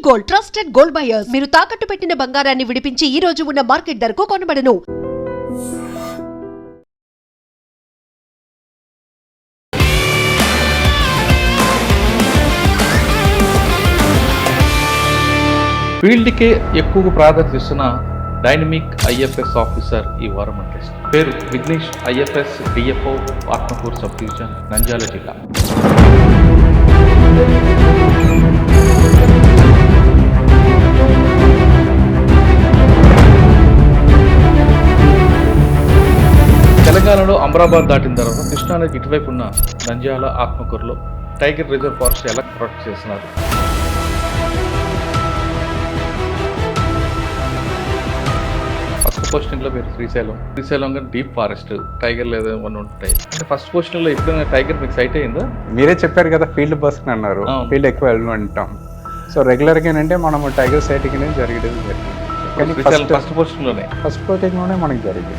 Gold, trusted gold buyers. మీరు తాకట్టు పెట్టిన బంగారాన్ని విడిపించి ఈ రోజు ఉన్న మార్కెట్ ధరకు కొనబడను. ఫీల్డ్కే ఎక్కువ ప్రాధాన్యత ఇస్తున్న డైనమిక్ ఐఎఫ్ఎస్ ఆఫీసర్ ఈ వారం మన గెస్ట్. పేరు Vignesh, IFS DFO, Atmakur sub division, Nandyal జిల్లా. తెలంగాణలో అమరాబాద్ దాటిన తర్వాత కృష్ణానదికి ఇటువైపు ఉన్న నంద్యాల, ఆత్మకూరులో టైగర్ రిజర్వ్ ఫారెస్ట్ ఎలా ప్రొటెక్ట్ చేస్తున్నారు? ఫస్ట్ పోస్టింగ్లో మీరు శ్రీశైలం కానీ డీప్ ఫారెస్ట్ టైగర్ లేదా ఏమన్నా ఉంటాయి. అంటే ఫస్ట్ పోస్టింగ్లో ఎప్పుడైనా టైగర్ మీకు సైట్ అయిందా? మీరే చెప్పారు కదా, ఫీల్డ్ పర్సన్ అన్నారు. ఫీల్డ్ ఎక్కువ వెళ్ళమంటాం. సో రెగ్యులర్గా ఏంటంటే మనము టైగర్ సైటింగ్ అనేది జరిగింది. ఫస్ట్ పోస్టింగ్లోనే మనకి జరిగింది.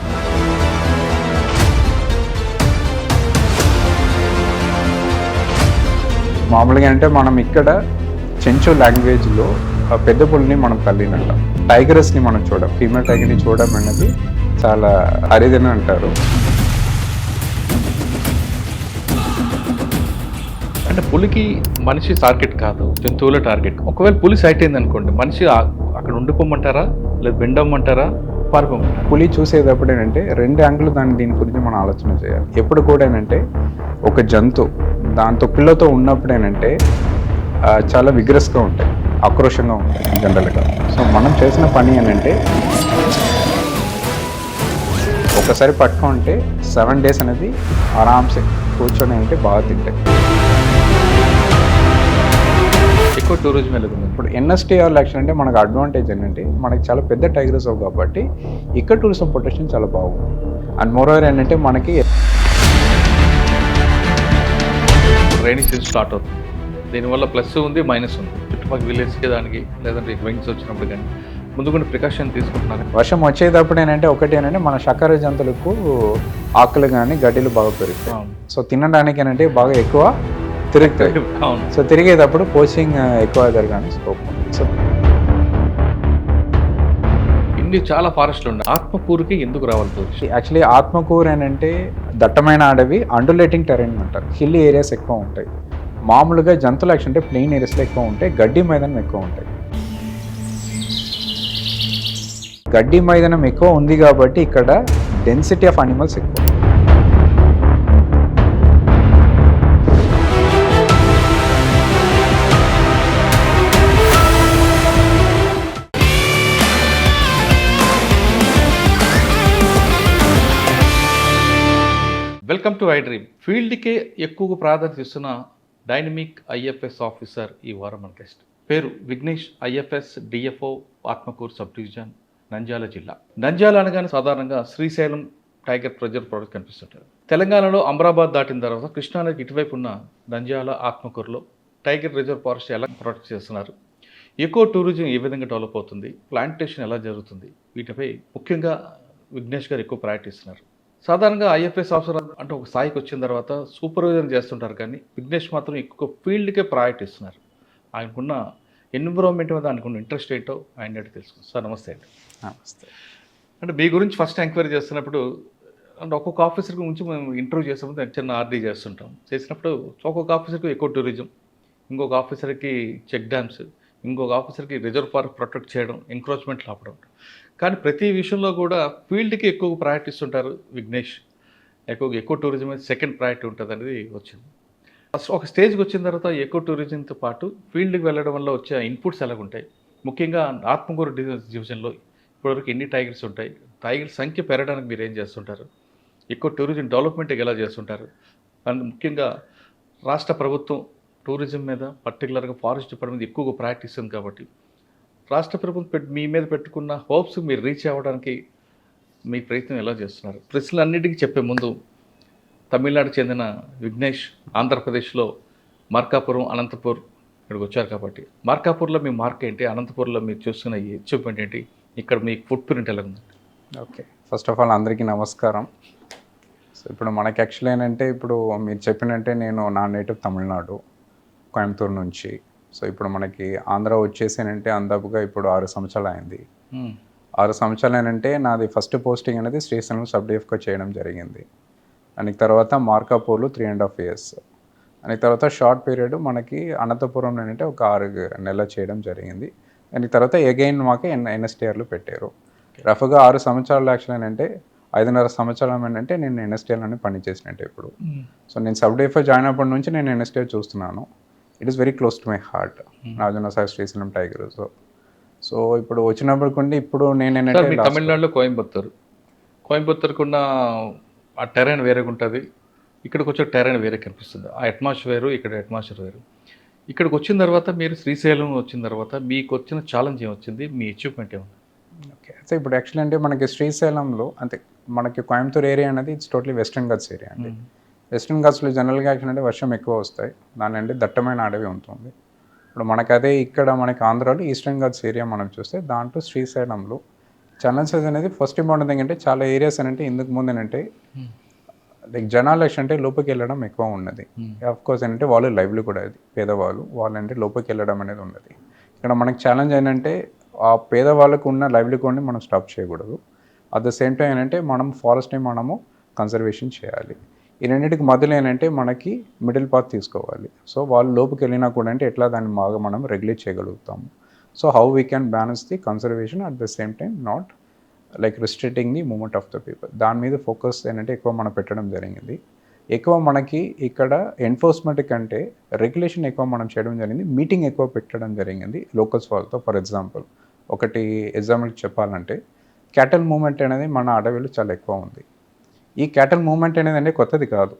మామూలుగా అంటే మనం ఇక్కడ చెంచు లాంగ్వేజ్లో పెద్ద పులిని మనం తల్లినంటాం. టైగరస్ని మనం చూడం, ఫీమేల్ టైగర్ని చూడడం అనేది చాలా అరిదని అంటారు. అంటే పులికి మనిషి టార్గెట్ కాదు, జంతువుల టార్గెట్. ఒకవేళ పులి సైట్ అయింది అనుకోండి, మనిషి అక్కడ ఉండిపోమంటారా, లేదా బెండమ్మంటారా, పారిపోమంటారా? పులి చూసేటప్పుడు ఏంటంటే రెండు యాంగిల్ దీని గురించి మనం ఆలోచన చేయాలి. ఎప్పుడు కూడా ఏంటంటే ఒక జంతువు దాంతో పిల్లతో ఉన్నప్పుడు ఏంటంటే చాలా విగ్రస్గా ఉంటాయి, ఆక్రోషంగా ఉంటాయి జనరల్గా. సో మనం చేసిన పని ఏంటంటే ఒకసారి పట్టుకుంటే 7 days అనేది ఆరామ్సే కూర్చొని అంటే బాగా తింటాయి. ఎక్కువ టూరిజం వెళ్తుంది. ఇప్పుడు ఎన్ఎస్టీఆర్ యాక్షన్ అంటే మనకు అడ్వాంటేజ్ ఏంటంటే మనకి చాలా పెద్ద టైగర్స్ కాబట్టి ఇక్కడ టూరిజం ప్రొటెక్షన్ చాలా బాగుంది. అండ్ మోరోవర్ ఏంటంటే మనకి రైనీ సీజన్ స్టార్ట్ అవుతుంది. దీనివల్ల ప్లస్ ఉంది, మైనస్ ఉంది. చుట్టుపక్కల విలేజ్కి దానికి లేదంటే విండ్స్ వచ్చినప్పుడు కానీ ముందు కొన్ని ప్రికాషన్ తీసుకుంటున్నారు. వర్షం వచ్చేటప్పుడు ఏంటంటే ఒకటి ఏంటంటే మన శాకాహార జంతువులకు ఆకులు కానీ గడ్డిలు బాగా పెరుగుతాయి. సో తినడానికి ఏంటంటే బాగా ఎక్కువ తిరుగుతాయి. సో తిరిగేటప్పుడు పోచింగ్ ఎక్కువ జరగానే స్కోప్ ఉంది. సో ఇన్ని చాలా ఫారెస్ట్లు ఉన్నాయి. ఆత్మకూరుకి ఎందుకు రావాలి? యాక్చువల్లీ ఆత్మకూరు ఏంటంటే దట్టమైన అడవి, అండులేటింగ్ టెరైన్ అంటారు. హిల్ ఏరియాస్ ఎక్కువ ఉంటాయి. మామూలుగా జంతువుల యాక్షన్ అంటే ప్లెయిన్ ఏరియాస్లో ఎక్కువ ఉంటాయి, గడ్డి మైదానం ఎక్కువ ఉంటాయి. గడ్డి మైదానం ఎక్కువ ఉంది కాబట్టి ఇక్కడ డెన్సిటీ ఆఫ్ అనిమల్స్ ఎక్కువ. Welcome to I dream. ఫీల్డ్కే ఎక్కువ ప్రాధాన్యత ఇస్తున్న డైనమిక్ ఐఎఫ్ఎస్ ఆఫీసర్ ఈ వారం మన గెస్ట్. పేరు Vignesh, IFS DFO, Atmakur sub division, Nandyal జిల్లా. నంద్యాల అనగానే సాధారణంగా శ్రీశైలం టైగర్ రిజర్వ్ ఫారెస్ట్ కనిపిస్తుంటారు. తెలంగాణలో అమరాబాద్ దాటిన తర్వాత కృష్ణానదికి ఇటువైపు ఉన్న నంద్యాల, ఆత్మకూరులో టైగర్ రిజర్వ్ ఫారెస్ట్ ఎలా ప్రొటెక్ట్ చేస్తున్నారు, ఎకో టూరిజం ఏ విధంగా డెవలప్ అవుతుంది, ప్లాంటేషన్ ఎలా జరుగుతుంది, వీటిపై ముఖ్యంగా విఘ్నేష్ గారు ఎక్కువ ప్రయారిటీ ఇస్తున్నారు. సాధారణంగా ఐఎఫ్ఎస్ ఆఫీసర్ అంటే ఒక స్థాయికి వచ్చిన తర్వాత సూపర్వైజర్ చేస్తుంటారు, కానీ విఘ్నేష్ మాత్రం ఎక్కువ ఫీల్డ్కే ప్రయారిటీ ఇస్తున్నారు. ఆయనకున్న ఎన్విరాన్మెంట్ మీద ఆయనకున్న ఇంట్రెస్ట్ ఏంటో ఆయన తెలుసుకుంటాం. సార్ నమస్తే అండి. నమస్తే. అంటే మీ గురించి ఫస్ట్ ఎంక్వైరీ చేస్తున్నప్పుడు అంటే ఒక్కొక్క ఆఫీసర్ గురించి మేము ఇంటర్వ్యూ చేసినప్పుడు చిన్న ఆర్డీ చేసినప్పుడు ఒక్కొక్క ఆఫీసర్కి ఎక్కువ టూరిజం, ఇంకొక ఆఫీసర్కి చెక్ డ్యామ్స్, ఇంకొక ఆఫీసర్కి రిజర్వ్ ఫారెస్ట్ ప్రొటెక్ట్ చేయడం, ఎంక్రోచ్మెంట్లు ఆపడం. కానీ ప్రతి విషయంలో కూడా ఫీల్డ్కి ఎక్కువ ప్రయారిటీ ఇస్తుంటారు విఘ్నేష్. ఎక్కువ టూరిజం అనేది సెకండ్ ప్రయారిటీ ఉంటుంది అనేది వచ్చింది. ఫస్ట్ ఒక స్టేజ్కి వచ్చిన తర్వాత ఎక్కువ టూరిజంతో పాటు ఫీల్డ్కి వెళ్ళడం వల్ల వచ్చే ఇన్పుట్స్ ఎలాగుంటాయి? ముఖ్యంగా ఆత్మకూరు డివిజన్లో ఇప్పటివరకు ఎన్ని టైగర్స్ ఉంటాయి, టైగర్ సంఖ్య పెరగడానికి మీరు ఏం చేస్తుంటారు, ఎక్కువ టూరిజం డెవలప్మెంట్ ఎలా చేస్తుంటారు, అండ్ ముఖ్యంగా రాష్ట్ర ప్రభుత్వం టూరిజం మీద పర్టికులర్గా ఫారెస్ట్ డిపార్ట్మెంట్ ఎక్కువగా ప్రయారిటీ ఇస్తుంది కాబట్టి రాష్ట్ర ప్రభుత్వం మీ మీద పెట్టుకున్న హోప్స్ మీరు రీచ్ అవ్వడానికి మీ ప్రయత్నం ఎలా చేస్తున్నారు? ప్రశ్నలన్నిటికీ చెప్పే ముందు తమిళనాడు చెందిన విఘ్నేష్ ఆంధ్రప్రదేశ్లో మార్కాపురం, అనంతపూర్ ఇక్కడికి వచ్చారు కాబట్టి మార్కాపూర్లో మీ మార్క్ ఏంటి, అనంతపూర్లో మీరు చూస్తున్న ఈ అచీవ్మెంట్ ఏంటి, ఇక్కడ మీ ఫుట్ ప్రింట్ ఎలా ఉంది? ఓకే, ఫస్ట్ ఆఫ్ ఆల్ అందరికీ నమస్కారం. సో ఇప్పుడు మనకి యాక్చువల్లీ ఏంటంటే ఇప్పుడు మీరు చెప్పినట్టే నేను నా నేటివ్ తమిళనాడు, కోయంబత్తూరు నుంచి సో ఇప్పుడు మనకి ఆంధ్ర వచ్చేసానంటే అందాపుగా ఇప్పుడు 6 సంవత్సరాలు అయింది. మ్మ్. 6 సంవత్సరాలు ఏంటంటే నాది ఫస్ట్ పోస్టింగ్ అనేది శ్రీశైలం సబ్ డిఎఫ్గా చేయడం జరిగింది. దానికి తర్వాత మార్కాపూర్లో 3.5 years. దానికి తర్వాత షార్ట్ పీరియడ్ మనకి అనంతపురంలో ఏంటంటే ఒక 6 నెలలు చేయడం జరిగింది. దానికి తర్వాత అగైన్ మాకు ఎన్ఎస్టీఆర్లో పెట్టారు. రఫ్గా 6 సంవత్సరాలు యాక్చువల్ ఏంటంటే 5.5 సంవత్సరాలు ఏంటంటే నేను ఎన్ఎస్టీఆర్లోనే పనిచేసినట్టు ఇప్పుడు. సో నేను సబ్ డిఎఫ్గా జాయిన్ అయినప్పటి నుంచి నేను ఎన్ఎస్టీఆర్ చూస్తున్నాను. It is very close to my heart, Nagarjuna Sagar Srisailam tiger. So ఇప్పుడు వచ్చినప్పటికంటే ఇప్పుడు నేను సార్ ఏంటంటే మీ తమిళనాడులో కోయంబత్తూరుకున్న ఆ టెరైన్ వేరేగా ఉంటుంది, ఇక్కడికి వచ్చే టెరైన్ వేరే కనిపిస్తుంది. ఆ అట్మాస్ఫియర్ ఇక్కడ అట్మాస్ఫియర్ వేరు. ఇక్కడికి వచ్చిన తర్వాత మీరు శ్రీశైలం వచ్చిన తర్వాత మీకు వచ్చిన ఛాలెంజ్ ఏమొచ్చింది, మీ అచీవ్మెంట్ ఏమన్నా? ఓకే. సో ఇప్పుడు యాక్చువల్లీ అంటే మనకి శ్రీశైలంలో అంటే మనకి కోయంబత్తూర్ ఏరియా అనేది it's totally western Ghats area అండి. వెస్టర్న్ ఘాట్స్లో జనరల్గా యాక్చువల్ అంటే వర్షం ఎక్కువ వస్తాయి, దాని అంటే దట్టమైన అడవి ఉంటుంది. ఇప్పుడు మనకు అదే ఇక్కడ మనకి ఆంధ్రాలో ఈస్టర్న్ ఘాట్స్ ఏరియా మనం చూస్తే దాంట్లో శ్రీశైలంలో ఛాలెంజెస్ అనేది ఫస్ట్ ఇంపార్టెంట్ థింగ్ అంటే చాలా ఏరియాస్ అంటే ఇందుకు ముందు ఏంటంటే లైక్ జనాలు అంటే లోపలికి వెళ్ళడం ఎక్కువ ఉన్నది. ఆఫ్ కోర్స్ ఏంటంటే వాళ్ళు లైవ్లీ కూడా అది పేదవాళ్ళు వాళ్ళంటే లోపలికి వెళ్ళడం అనేది ఉన్నది. ఇక్కడ మనకి ఛాలెంజ్ ఏంటంటే ఆ పేదవాళ్ళకు ఉన్న లైవ్లీహుడ్ని మనం స్టాప్ చేయకూడదు. అట్ ద సేమ్ టైం ఏంటంటే మనం ఫారెస్ట్ని మనము కన్సర్వేషన్ చేయాలి. ఈ రెండింటికి మధ్యలో ఏంటంటే మనకి మిడిల్ పాత్ తీసుకోవాలి. సో వాళ్ళు లోపుకి వెళ్ళినా కూడా అంటే ఎట్లా దాన్ని బాగా మనం రెగ్యులేట్ చేయగలుగుతాము. So how we can balance the conservation at the same time not like restricting the movement of the people. దాని మీద ఫోకస్ ఏంటంటే ఎక్కువ మనం పెట్టడం జరిగింది. ఎక్కువ మనకి ఇక్కడ ఎన్ఫోర్స్మెంట్ కంటే రెగ్యులేషన్ ఎక్కువ మనం చేయడం జరిగింది. మీటింగ్ ఎక్కువ పెట్టడం జరిగింది లోకల్స్ వాళ్ళతో. ఫర్ ఎగ్జాంపుల్ ఒకటి ఎగ్జాంపుల్ చెప్పాలంటే క్యాటల్ మూమెంట్ అనేది మన అడవిలో చాలా ఎక్కువ ఉంది. ఈ క్యాటల్ మూమెంట్ అనేది అంటే కొత్తది కాదు,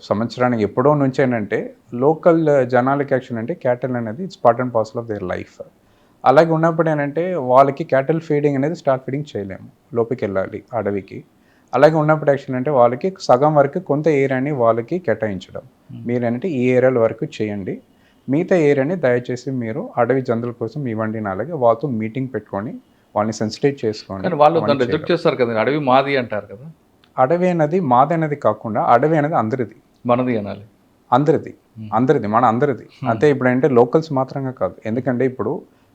సంవత్సరానికి ఎప్పుడో నుంచి ఏంటంటే లోకల్ జనాలకి యాక్షన్ అంటే క్యాటల్ అనేది it's part and parcel of their life. అలాగే ఉన్నప్పుడు ఏంటంటే వాళ్ళకి క్యాటల్ ఫీడింగ్ అనేది స్టార్ట్ ఫీడింగ్ చేయలేము, లోపలికి వెళ్ళాలి అడవికి. అలాగే ఉన్నప్పుడు యాక్చువల్ అంటే వాళ్ళకి సగం వరకు కొంత ఏరియాని వాళ్ళకి కేటాయించడం. మీరు ఏంటంటే ఈ ఏరియాల వరకు చేయండి, మిగతా ఏరియాని దయచేసి మీరు అడవి జంతువుల కోసం ఇవ్వండి. అలాగే వాళ్ళతో మీటింగ్ పెట్టుకొని వాళ్ళని సెన్సిటైజ్ చేసుకోండి. వాళ్ళు దాన్ని రిజెక్ట్ చేస్తారు కదా, అడవి మాది అంటారు కదా. అడవి అనేది మాది అనేది కాకుండా అడవి అనేది అందరిది, మనది అనాలి, అందరిది మన అందరిది. అంతే ఇప్పుడు అంటే లోకల్స్ మాత్రంగా కాదు. ఎందుకంటే ఇప్పుడు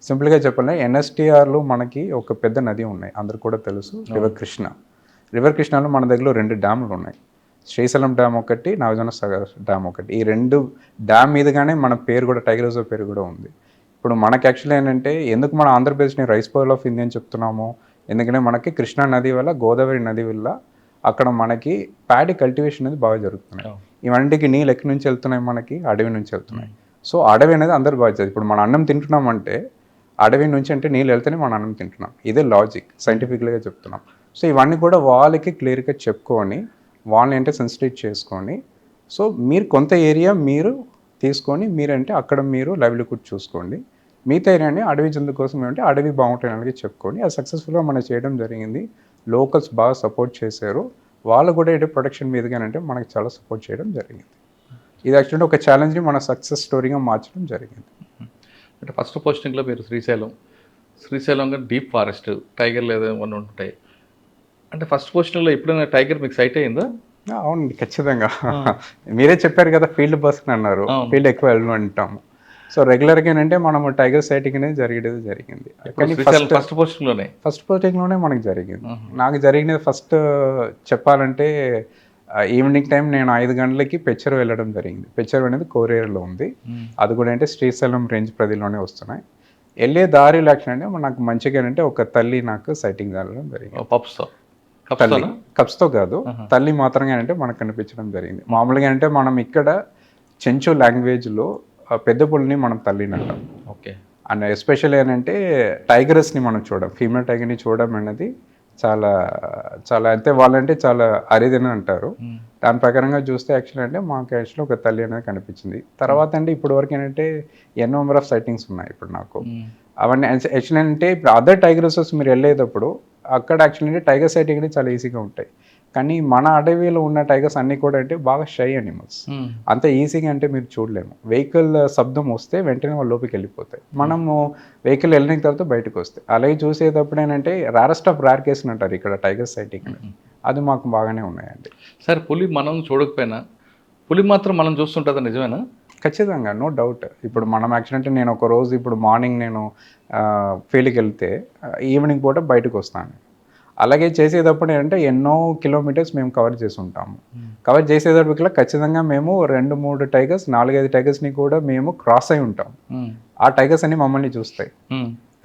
సింపుల్గా చెప్పాలంటే ఎన్ఎస్టీఆర్లో మనకి ఒక పెద్ద నది ఉన్నాయి, అందరు కూడా తెలుసు, రివర్ కృష్ణలో మన దగ్గర 2 డ్యాములు ఉన్నాయి. శ్రీశైలం డ్యామ్ ఒకటి, నాగార్జున సాగర్ డ్యామ్ ఒకటి. ఈ 2 డ్యామ్ మీదుగానే మన పేరు కూడా టైగర్ రిజర్వ్ పేరు కూడా ఉంది. ఇప్పుడు మనకి యాక్చువల్లీ ఏంటంటే ఎందుకు మన ఆంధ్రప్రదేశ్ని రైస్ పౌల్ ఆఫ్ ఇండియా అని చెప్తున్నాము, ఎందుకంటే మనకి కృష్ణా నది వల్ల గోదావరి నది వల్ల అక్కడ మనకి ప్యాడీ కల్టివేషన్ అనేది బాగా జరుగుతున్నాయి. ఇవన్నిటికి నీళ్ళు ఎక్కడి నుంచి వెళ్తున్నాయి, మనకి అడవి నుంచి వెళ్తున్నాయి. సో అడవి అనేది అందరు బాగా, ఇప్పుడు మన అన్నం తింటున్నామంటే అడవి నుంచి అంటే నీళ్ళు వెళ్తేనే మన అన్నం తింటున్నాం. ఇదే లాజిక్, సైంటిఫిక్గా చెప్తున్నాం. సో ఇవన్నీ కూడా వాళ్ళకి క్లియర్గా చెప్పుకొని వాళ్ళని అంటే సెన్సిటైజ్ చేసుకొని, సో మీరు కొంత ఏరియా మీరు తీసుకొని మీరంటే అక్కడ మీరు లైవ్లీహుడ్ చూసుకోండి, మిగతా ఏరియాని అడవి జంతు కోసం ఏమంటే అడవి బాగుంటాయని చెప్పుకొని అది సక్సెస్ఫుల్గా మనం చేయడం జరిగింది. లోకల్స్ బాగా సపోర్ట్ చేశారు, వాళ్ళు కూడా ఏంటంటే ప్రొటెక్షన్ మీదుగానంటే మనకి చాలా సపోర్ట్ చేయడం జరిగింది. ఇది యాక్చువల్లీ ఒక ఛాలెంజ్ని మన సక్సెస్ స్టోరీగా మార్చడం జరిగింది. అంటే ఫస్ట్ పోస్టింగ్లో మీరు శ్రీశైలంగా డీప్ ఫారెస్ట్ టైగర్లు ఏమైనా ఉంటాయి అంటే ఫస్ట్ పోస్టింగ్లో ఎప్పుడైనా టైగర్ మీకు సైట్ అయిందా? అవునండి, ఖచ్చితంగా. మీరే చెప్పారు కదా ఫీల్డ్ పర్సన్ అన్నారు, ఫీల్డ్ ఎక్కువ వెళ్ళమంటాము. సో రెగ్యులర్గా ఏంటంటే మనం టైగర్ సైటింగ్ అనేది జరిగింది. ఫస్ట్ పోస్టింగ్లోనే మనకి జరిగింది. నాకు జరిగినది ఫస్ట్ చెప్పాలంటే ఈవినింగ్ టైం నేను 5 గంటలకి పెచ్చరు వెళ్ళడం జరిగింది. పెచ్చరు అనేది కోరేరులో ఉంది, అది కూడా అంటే శ్రీశైలం రేంజ్ పరిధిలోనే వస్తున్నాయి. వెళ్ళే దారిలో యాక్షన్ అంటే నాకు మంచిగా అంటే ఒక తల్లి నాకు సైటింగ్ జరగడం జరిగింది. కప్స్తో కాదు, తల్లి మాత్రమే అంటే మనకు కనిపించడం జరిగింది. మామూలుగా అంటే మనం ఇక్కడ చెంచు లాంగ్వేజ్లో పెద్ద పుల్లిని మనం తల్లిని అంటాం. ఓకే. అండ్ ఎస్పెషల్లీ ఏంటంటే టైగర్స్ని మనం ఫీమేల్ టైగర్ని చూడడం అనేది చాలా చాలా అంటే వాళ్ళంటే చాలా అరిదని అంటారు. దాని ప్రకారంగా చూస్తే యాక్చువల్ అంటే మాకు యాక్చువల్లీ ఒక తల్లి అనేది కనిపించింది. తర్వాత అంటే ఇప్పుడు వరకు ఏంటంటే ఎన్నో నెంబర్ ఆఫ్ సైటింగ్స్ ఉన్నాయి ఇప్పుడు నాకు. అవన్నీ యాక్చువల్లీ అంటే ఇప్పుడు అదర్ టైగర్ రిజర్వ్స్ మీరు వెళ్ళేటప్పుడు అక్కడ యాక్చువల్లీ టైగర్ సైటింగ్ అనేది చాలా ఈజీగా ఉంటాయి. కానీ మన అడవిలో ఉన్న టైగర్స్ అన్నీ కూడా అంటే బాగా షై అనిమల్స్, అంత ఈజీగా అంటే మీరు చూడలేము. వెహికల్ శబ్దం వస్తే వెంటనే వాళ్ళ లోపలికి వెళ్ళిపోతాయి, మనము వెహికల్ వెళ్ళిన తర్వాత బయటకు వస్తాయి. అలాగే చూసేటప్పుడు ఏంటంటే రేరెస్ట్ ఆఫ్ రేర్ కేసులు అంటారు ఇక్కడ టైగర్ సైటింగ్, అది మాకు బాగానే ఉన్నాయండి. సార్ పులి మనం చూడకపోయినా పులి మాత్రం మనం చూస్తుంటుందా, నిజమేనా? ఖచ్చితంగా, నో డౌట్. ఇప్పుడు మనం యాక్చువల్ నేను ఒక రోజు ఇప్పుడు మార్నింగ్ నేను ఫీల్డ్కి వెళ్తే ఈవినింగ్ పూట బయటకు వస్తాను. అలాగే చేసేటప్పుడు ఏంటంటే ఎన్నో కిలోమీటర్స్ మేము కవర్ చేసి ఉంటాము. కవర్ చేసేటప్పటికల్లా ఖచ్చితంగా మేము 2-3 టైగర్స్ 4-5 టైగర్స్ని కూడా మేము క్రాస్ అయి ఉంటాం. ఆ టైగర్స్ అన్ని మమ్మల్ని చూస్తాయి.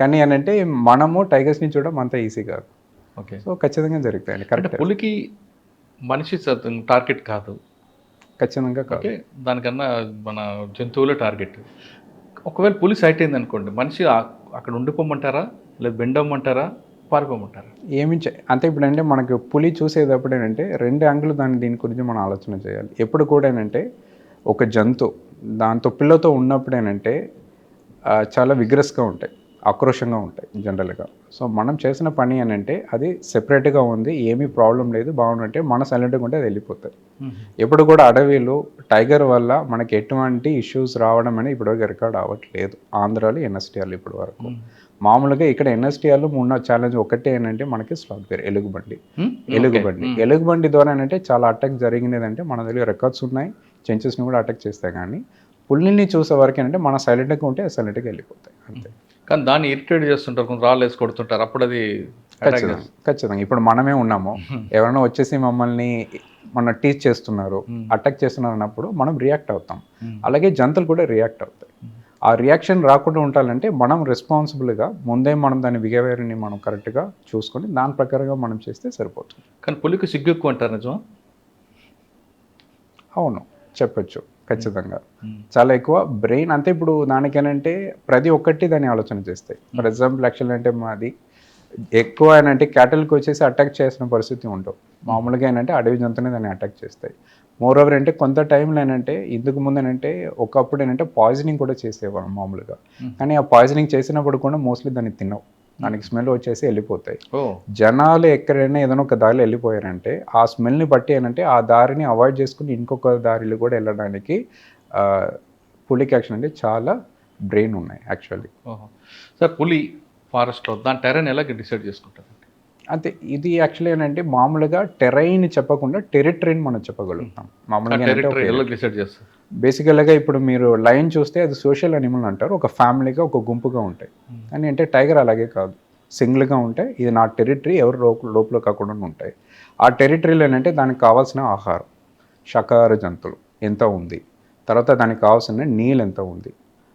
కానీ ఏంటంటే మనము టైగర్స్ని చూడడం అంత ఈజీ కాదు. ఓకే. సో ఖచ్చితంగా జరుగుతాయండి. అంటే కరెక్ట్. పులికి మనిషి టార్గెట్ కాదు. ఖచ్చితంగా కాదు. ఓకే, దానికన్నా మన జంతువులే టార్గెట్. ఒకవేళ పులి సైట్ అయింది అనుకోండి, మనిషి అక్కడ ఉండిపోమంటారా, లేదా బెండమ్మంటారా, పారిపోమంటారా? అంటే ఇప్పుడు అంటే మనకు పులి చూసేటప్పుడు ఏంటంటే 2 యాంగిల్ దీని గురించి మనం ఆలోచన చేయాలి. ఎప్పుడు కూడా ఏంటంటే ఒక జంతువు దాంతో పిల్లతో ఉన్నప్పుడు ఏంటంటే చాలా విగ్రస్గా ఉంటాయి, ఆక్రోషంగా ఉంటాయి జనరల్గా. సో మనం చేసిన పని ఏంటంటే అది సెపరేట్గా ఉంది, ఏమీ ప్రాబ్లం లేదు, బాగుందంటే మన సైలెంట్గా ఉంటే అది వెళ్ళిపోతుంది. ఎప్పుడు కూడా అడవిలో టైగర్ వల్ల మనకి ఎటువంటి ఇష్యూస్ రావడం అనేది ఇప్పటివరకు రికార్డ్ అవ్వట్లేదు ఆంధ్రాలో, ఎన్ఎస్టీఆర్లో ఇప్పటి వరకు. మామూలుగా ఇక్కడ ఎన్ఎస్టీఆర్లో ఉన్న ఛాలెంజ్ ఒకటే ఏంటంటే మనకి స్లాట్ బేర్, ఎలుగుబండి ద్వారా ఏంటంటే చాలా అటాక్ జరిగినదంటే మన దగ్గర రికార్డ్స్ ఉన్నాయి, చెంచెస్ని కూడా అటాక్ చేస్తాయి. కానీ పుల్లిని చూసే వరకు ఏంటంటే మన సైలెంట్గా ఉంటే సైలెంట్గా వెళ్ళిపోతాయి అంతే. కానీ దాన్ని ఇరిటేట్ చేస్తుంటారు, కొంచెం రాళ్ళు వేసి కొడుతుంటారు, అప్పుడు అది ఖచ్చితంగా ఇప్పుడు మనమే ఉన్నాము, ఎవరైనా వచ్చేసి మమ్మల్ని టీచ్ చేస్తున్నారు, అటాక్ చేస్తున్నారు అన్నప్పుడు మనం రియాక్ట్ అవుతాం. అలాగే జంతువులు కూడా రియాక్ట్ అవుతాయి. ఆ రియాక్షన్ రాకుండా ఉండాలంటే మనం రెస్పాన్సిబుల్గా ముందే మనం దాని బిహేవియర్ని మనం కరెక్ట్గా చూసుకొని దాని ప్రకారంగా మనం చేస్తే సరిపోతుంది. కానీ పులికి సిగ్గు ఎక్కువ అంటారు, నిజమా? అవును, చెప్పచ్చు. ఖచ్చితంగా చాలా ఎక్కువ బ్రెయిన్. అంతే ఇప్పుడు దానికేనంటే ప్రతి ఒక్కటి దాన్ని ఆలోచన చేస్తాయి. ఫర్ ఎగ్జాంపుల్ యాక్చువల్ అంటే మాది ఎక్కువ ఏంటంటే క్యాటిల్కి వచ్చేసి అటాక్ చేసిన పరిస్థితి ఉండవు. మామూలుగా ఏంటంటే అడవి జంతువుని దాన్ని అటాక్ చేస్తాయి. మోర్ ఓవర్ అంటే కొంత టైంలో ఏంటంటే ఇందుకు ముందు ఏంటంటే ఒకప్పుడు ఏంటంటే పాయిజనింగ్ కూడా చేసేవాళ్ళం మామూలుగా. కానీ ఆ పాయిజనింగ్ చేసినప్పుడు కూడా మోస్ట్లీ దాన్ని తినవు, దానికి స్మెల్ వచ్చేసి వెళ్ళిపోతాయి. జనాలు ఎక్కడైనా ఏదైనా ఒక దారిలో వెళ్ళిపోయారంటే ఆ స్మెల్ని బట్టి ఏంటంటే ఆ దారిని అవాయిడ్ చేసుకుని ఇంకొక దారిలో కూడా వెళ్ళడానికి పులికి యాక్షన్ అంటే చాలా బ్రెయిన్ ఉన్నాయి యాక్చువల్లీ. సార్, పులి ఫారెస్ట్లో దాని టెరైన్ ఎలా డిసైడ్ చేసుకుంటారు? అంటే ఇది యాక్చువల్లీ ఏంటంటే మామూలుగా టెరైన్ చెప్పకుండా టెరిటరీని మనం చెప్పగలుగుతాం. మామూలుగా డిసైడ్ చేస్తారు బేసికల్గా ఇప్పుడు మీరు లయన్ చూస్తే అది సోషల్ అనిమల్ అంటారు, ఒక ఫ్యామిలీగా ఒక గుంపుగా ఉంటాయి. కానీ అంటే టైగర్ అలాగే కాదు, సింగిల్గా ఉంటాయి. ఇది నా టెరిటరీ, ఎవరు లోపల కాకుండా ఉంటాయి. ఆ టెరిటరీలో ఏంటంటే దానికి కావాల్సిన ఆహారం, శాకాహార జంతువులు ఎంత ఉంది, తర్వాత దానికి కావాల్సిన నీళ్ళు ఎంత ఉంది,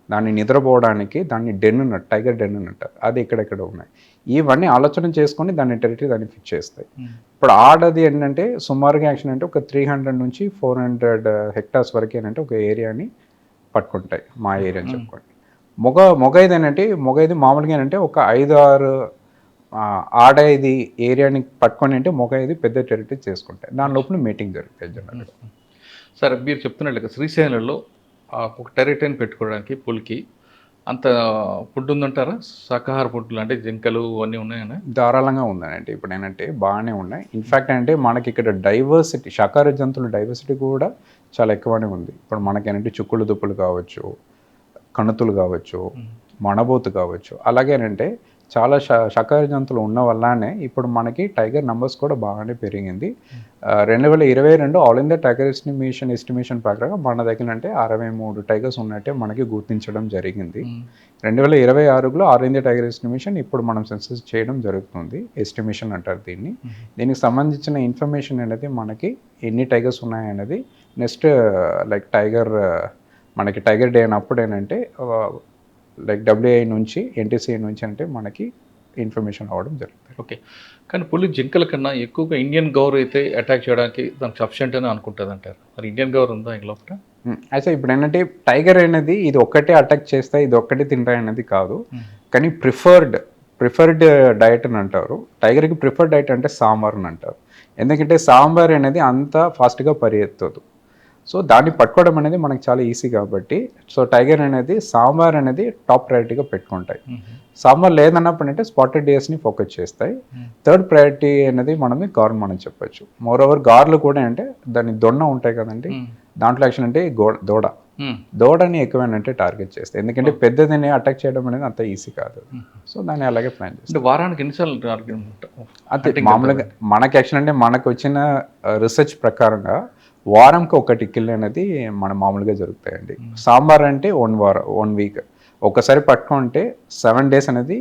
దాన్ని నిద్రపోవడానికి దాన్ని డెన్ అన్నట్టు, టైగర్ డెన్ అంటారు, అది ఎక్కడెక్కడ ఉన్నాయి. ఇవన్నీ ఆలోచన చేసుకొని దాన్ని టెరిటరీ దాన్ని ఫిక్స్ చేస్తాయి. ఇప్పుడు ఆడది ఏంటంటే సుమారుగా యాక్షన్ అంటే ఒక 300 నుంచి 400 హెక్టార్స్ వరకు ఏంటంటే ఒక ఏరియాని పట్టుకుంటాయి, మా ఏరియా అని చెప్పుకోండి. మొగైది ఏంటంటే మొగైది మామూలుగా ఏంటంటే ఒక 5-6 ఆడైది ఏరియాని పట్టుకొని అంటే మొగైది పెద్ద టెరిటరీ చేసుకుంటాయి. దాని లోపల మీటింగ్ జరుగుతాయి జనరల్గా. సరే, మీరు చెప్తున్నట్లుగా శ్రీశైలంలో ఒక టెరిటరీని పెట్టుకోవడానికి పులికి అంత ఫుడ్ ఉందంటారా? శాకాహార ఫుడ్లు అంటే జింకలు అన్నీ ఉన్నాయన్నా? ధారాళంగా ఉందనంటే ఇప్పుడు ఏంటంటే బాగానే ఉన్నాయి. ఇన్ఫ్యాక్ట్ అంటే మనకి ఇక్కడ డైవర్సిటీ, శాకాహార జంతువుల డైవర్సిటీ కూడా చాలా ఎక్కువనే ఉంది. ఇప్పుడు మనకేంటంటే చుక్కులు దుప్పులు కావచ్చు, కణుతులు కావచ్చు, మణబోతు కావచ్చు, అలాగేనంటే చాలా శాకాహార జంతువులు ఉన్న వల్లనే ఇప్పుడు మనకి టైగర్ నెంబర్స్ కూడా బాగానే పెరిగింది. 2022 ఆల్ ఇండియా టైగర్ ఎస్టిమేషన్ ప్రకారం మన దగ్గర అంటే 63 టైగర్స్ ఉన్నట్టే మనకి గుర్తించడం జరిగింది. 2026లో ఆల్ ఇండియా టైగర్ ఎస్టిమేషన్ ఇప్పుడు మనం సెన్సస్ చేయడం జరుగుతుంది, ఎస్టిమేషన్ అంటారు దీన్ని. దీనికి సంబంధించిన ఇన్ఫర్మేషన్ అనేది మనకి ఎన్ని టైగర్స్ ఉన్నాయనేది నెక్స్ట్ లైక్ మనకి టైగర్ డే అయినప్పుడు ఏంటంటే లైక్ WI నుంచి NTCA నుంచి అంటే మనకి ఇన్ఫర్మేషన్ అవ్వడం జరుగుతుంది. ఓకే. కానీ పులి జింకల కన్నా ఎక్కువగా ఇండియన్ గౌర్ అయితే అటాక్ చేయడానికి దానికి సఫిషియెంట్ అని అనుకుంటుంది అంటారు. మరి ఇండియన్ గౌర్ ఉందా ఈ లోపల? అయితే ఇప్పుడు ఏంటంటే టైగర్ అనేది ఇది ఒక్కటే అటాక్ చేస్తాయి, ఇది ఒక్కటే తింటాయి అనేది కాదు. కానీ ప్రిఫర్డ్ డైట్ అని అంటారు. టైగర్కి ప్రిఫర్డ్ డైట్ అంటే సాంబార్ అని అంటారు. ఎందుకంటే సాంబార్ అనేది అంత ఫాస్ట్గా పరిగెత్తదు. సో దాన్ని పట్టుకోవడం అనేది మనకు చాలా ఈజీ కాబట్టి సో టైగర్ అనేది సాంబార్ అనేది టాప్ ప్రయారిటీగా పెట్టుకుంటాయి. సాంబార్ లేదన్నప్పుడు అంటే స్పాటెడ్ డియర్స్ని ఫోకస్ చేస్తాయి. థర్డ్ ప్రయారిటీ అనేది మనం చెప్పొచ్చు. మోర్ ఓవర్ గార్లు కూడా అంటే దాని దొన్న ఉంటాయి కదండి, దాంట్లో యాక్షన్ అంటే దూడని ఎక్కువైనా టార్గెట్ చేస్తాయి. ఎందుకంటే పెద్దదని అటాక్ చేయడం అనేది అంత ఈజీ కాదు. సో దాన్ని అలాగే ప్లాన్ చేస్తాం. వారానికి ఎన్నిసార్లు టార్గెట్? అంటే మామూలుగా మనకి యాక్షన్ అంటే మనకు వచ్చిన రీసెర్చ్ ప్రకారంగా వారంకి ఒకటి కిల్ అనేది మన మామూలుగా జరుగుతాయండి. సాంబార్ అంటే 1 వీక్ ఒకసారి పట్టుకుంటే 7 days అనేది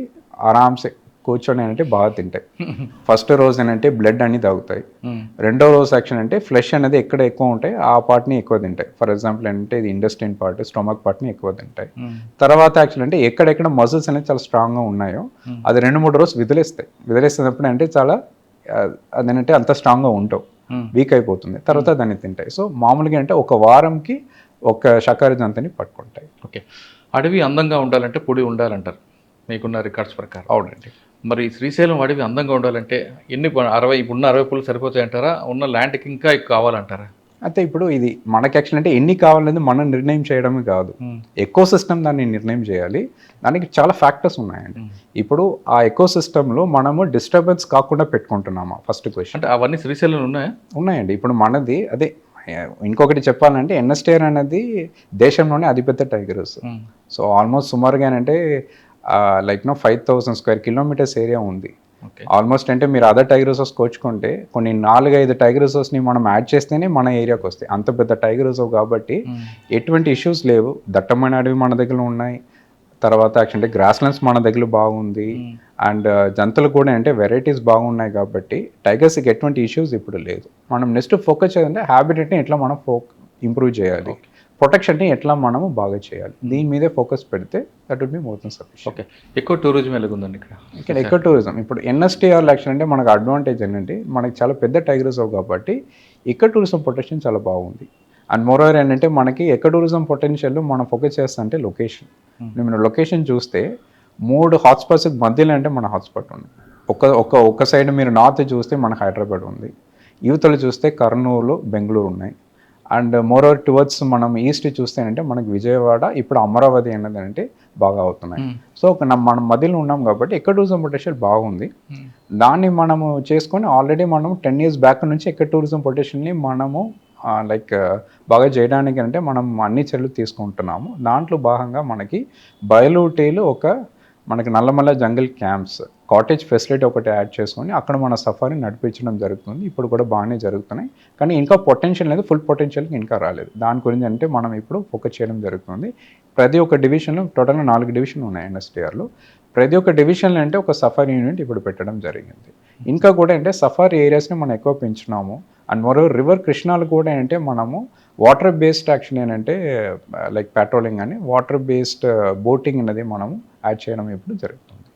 ఆరామ్సే కూర్చొని అంటే బాగా తింటాయి. ఫస్ట్ రోజు ఏంటంటే బ్లడ్ అన్ని తాగుతాయి. రెండో రోజు యాక్షన్ అంటే ఫ్లెష్ అనేది ఎక్కడ ఎక్కువ ఉంటాయి ఆ పార్ట్ని ఎక్కువ తింటాయి. ఫర్ ఎగ్జాంపుల్ ఏంటంటే ఇది ఇండస్ట్రైన్ పార్ట్, స్టొమక్ పార్ట్ని ఎక్కువ తింటాయి. తర్వాత యాక్చువల్ అంటే ఎక్కడెక్కడ మజిల్స్ అనేది చాలా స్ట్రాంగ్గా ఉన్నాయో అది 2-3 రోజు వదిలేస్తున్నప్పుడు అంటే చాలా అదేంటంటే అంత స్ట్రాంగ్గా ఉంటావు, వీక్ అయిపోతుంది, తర్వాత దాన్ని తింటాయి. సో మామూలుగా అంటే ఒక వారంకి ఒక శాకాహారి జంతుని పట్టుకుంటాయి. ఓకే, అడవి అందంగా ఉండాలంటే పొడి ఉండాలంటారు మీకున్న రికార్డ్స్ ప్రకారం. అవునండి. మరి శ్రీశైలం అడవి అందంగా ఉండాలంటే ఎన్ని 60 పులు సరిపోతాయంటారా? ఉన్న ల్యాండ్కి ఇంకా ఎక్కువ కావాలంటారా? అయితే ఇప్పుడు ఇది మనకి యాక్చువల్ అంటే ఎన్ని కావాలనేది మనం నిర్ణయం చేయడమే కాదు, ఎకో సిస్టమ్ దాన్ని నిర్ణయం చేయాలి. దానికి చాలా ఫ్యాక్టర్స్ ఉన్నాయండి. ఇప్పుడు ఆ ఎకో సిస్టంలో మనము డిస్టర్బెన్స్ కాకుండా పెట్టుకుంటున్నామా ఫస్ట్ క్వశ్చన్. అంటే అవన్నీ శ్రీశైలం ఉన్నాయండి. ఇప్పుడు మనది అదే ఇంకొకటి చెప్పాలంటే ఎన్ఎస్టీఆర్ అనేది దేశంలోనే అతిపెద్ద టైగర్ రిజర్వ్. సో ఆల్మోస్ట్ సుమారుగా అంటే లైక్ 5,000 square kilometers ఏరియా ఉంది. ఆల్మోస్ట్ అంటే మీరు అదర్ టైగర్ రిజర్వ్స్ కోచుకుంటే కొన్ని 4-5 టైగర్ రిజర్వ్స్ని మనం యాడ్ చేస్తేనే మన ఏరియాకి వస్తాయి. అంత పెద్ద టైగర్ రిజర్వ్ కాబట్టి ఎటువంటి ఇష్యూస్ లేవు. దట్టమైన అడవి మన దగ్గర ఉన్నాయి. తర్వాత యాక్చువల్లీ గ్రాస్ ల్యాండ్స్ మన దగ్గర బాగుంది. అండ్ జంతువులు కూడా అంటే వెరైటీస్ బాగున్నాయి కాబట్టి టైగర్స్కి ఎటువంటి ఇష్యూస్ ఇప్పుడు లేదు. మనం నెక్స్ట్ ఫోకస్ చేయాలంటే హ్యాబిటేట్ని ఎట్లా మనం ఇంప్రూవ్ చేయాలి, ప్రొటెక్షన్ని ఎట్లా మనము బాగా చేయాలి, దీని మీదే ఫోకస్ పెడితే that would be more than sufficient. Okay, ఎక్కువ టూరిజం ఎలాగుందండి ఇక్కడ ఎక్కువ టూరిజం. ఇప్పుడు ఎన్ఎస్టీఆర్ యాక్షన్ అంటే మనకు అడ్వాంటేజ్ ఏంటంటే మనకి చాలా పెద్ద టైగర్ రిజర్వ్ కాబట్టి ఇక్కడ టూరిజం పొటెన్షియల్ చాలా బాగుంది. అండ్ మోరోవర్ ఏంటంటే మనకి ఎక్కడ టూరిజం పొటెన్షియల్ మనం ఫోకస్ చేస్తా అంటే లొకేషన్. మనం లొకేషన్ చూస్తే 3 హాట్స్పాట్స్ మధ్యలో అంటే మన హాట్స్పాట్ ఉంది. ఒక సైడ్ మీరు నార్త్ చూస్తే మన హైదరాబాద్ ఉంది, యూతలు చూస్తే కర్నూలు, బెంగళూరు ఉన్నాయి. అండ్ మోరోవర్ టువర్డ్స్ మనం ఈస్ట్ చూస్తేనంటే మనకి విజయవాడ, ఇప్పుడు అమరావతి అనేది అంటే బాగా అవుతున్నాయి. సో మనం మధ్యలో ఉన్నాం కాబట్టి ఎక్కడ టూరిజం పొటెన్షియల్ బాగుంది. దాన్ని మనము చేసుకొని ఆల్రెడీ మనం 10 years బ్యాక్ నుంచి ఎక్కడ టూరిజం పొటెన్షియల్ని మనము లైక్ బాగా చేయడానికి అంటే మనం అన్ని చర్యలు తీసుకుంటున్నాము. దాంట్లో భాగంగా మనకి బయలుటీలు మనకి నల్లమల్ల జంగల్ క్యాంప్స్, కాటేజ్ ఫెసిలిటీ ఒకటి యాడ్ చేసుకొని అక్కడ మన సఫారీని నడిపించడం జరుగుతుంది. ఇప్పుడు కూడా బాగానే జరుగుతున్నాయి, కానీ ఇంకా పొటెన్షియల్ లేదు, ఫుల్ పొటెన్షియల్కి ఇంకా రాలేదు. దాని గురించి అంటే మనం ఇప్పుడు ఫోకస్ చేయడం జరుగుతుంది. ప్రతి ఒక్క డివిజన్లో టోటల్గా 4 డివిజన్లు ఉన్నాయి ఎన్ఎస్టీఆర్లో. ప్రతి ఒక్క డివిజన్లో అంటే ఒక సఫారీ యూనిట్ ఇప్పుడు పెట్టడం జరిగింది. ఇంకా కూడా అంటే సఫారీ ఏరియాస్ని మనం ఎక్కువ పెంచున్నాము. అండ్ మరో రివర్ కృష్ణాలు కూడా అంటే మనము వాటర్ బేస్డ్ యాక్షన్ ఏంటంటే లైక్ పెట్రోలింగ్ అని వాటర్ బేస్డ్ బోటింగ్ అనేది మనము యాడ్ చేయడం ఇప్పుడు జరుగుతుంది.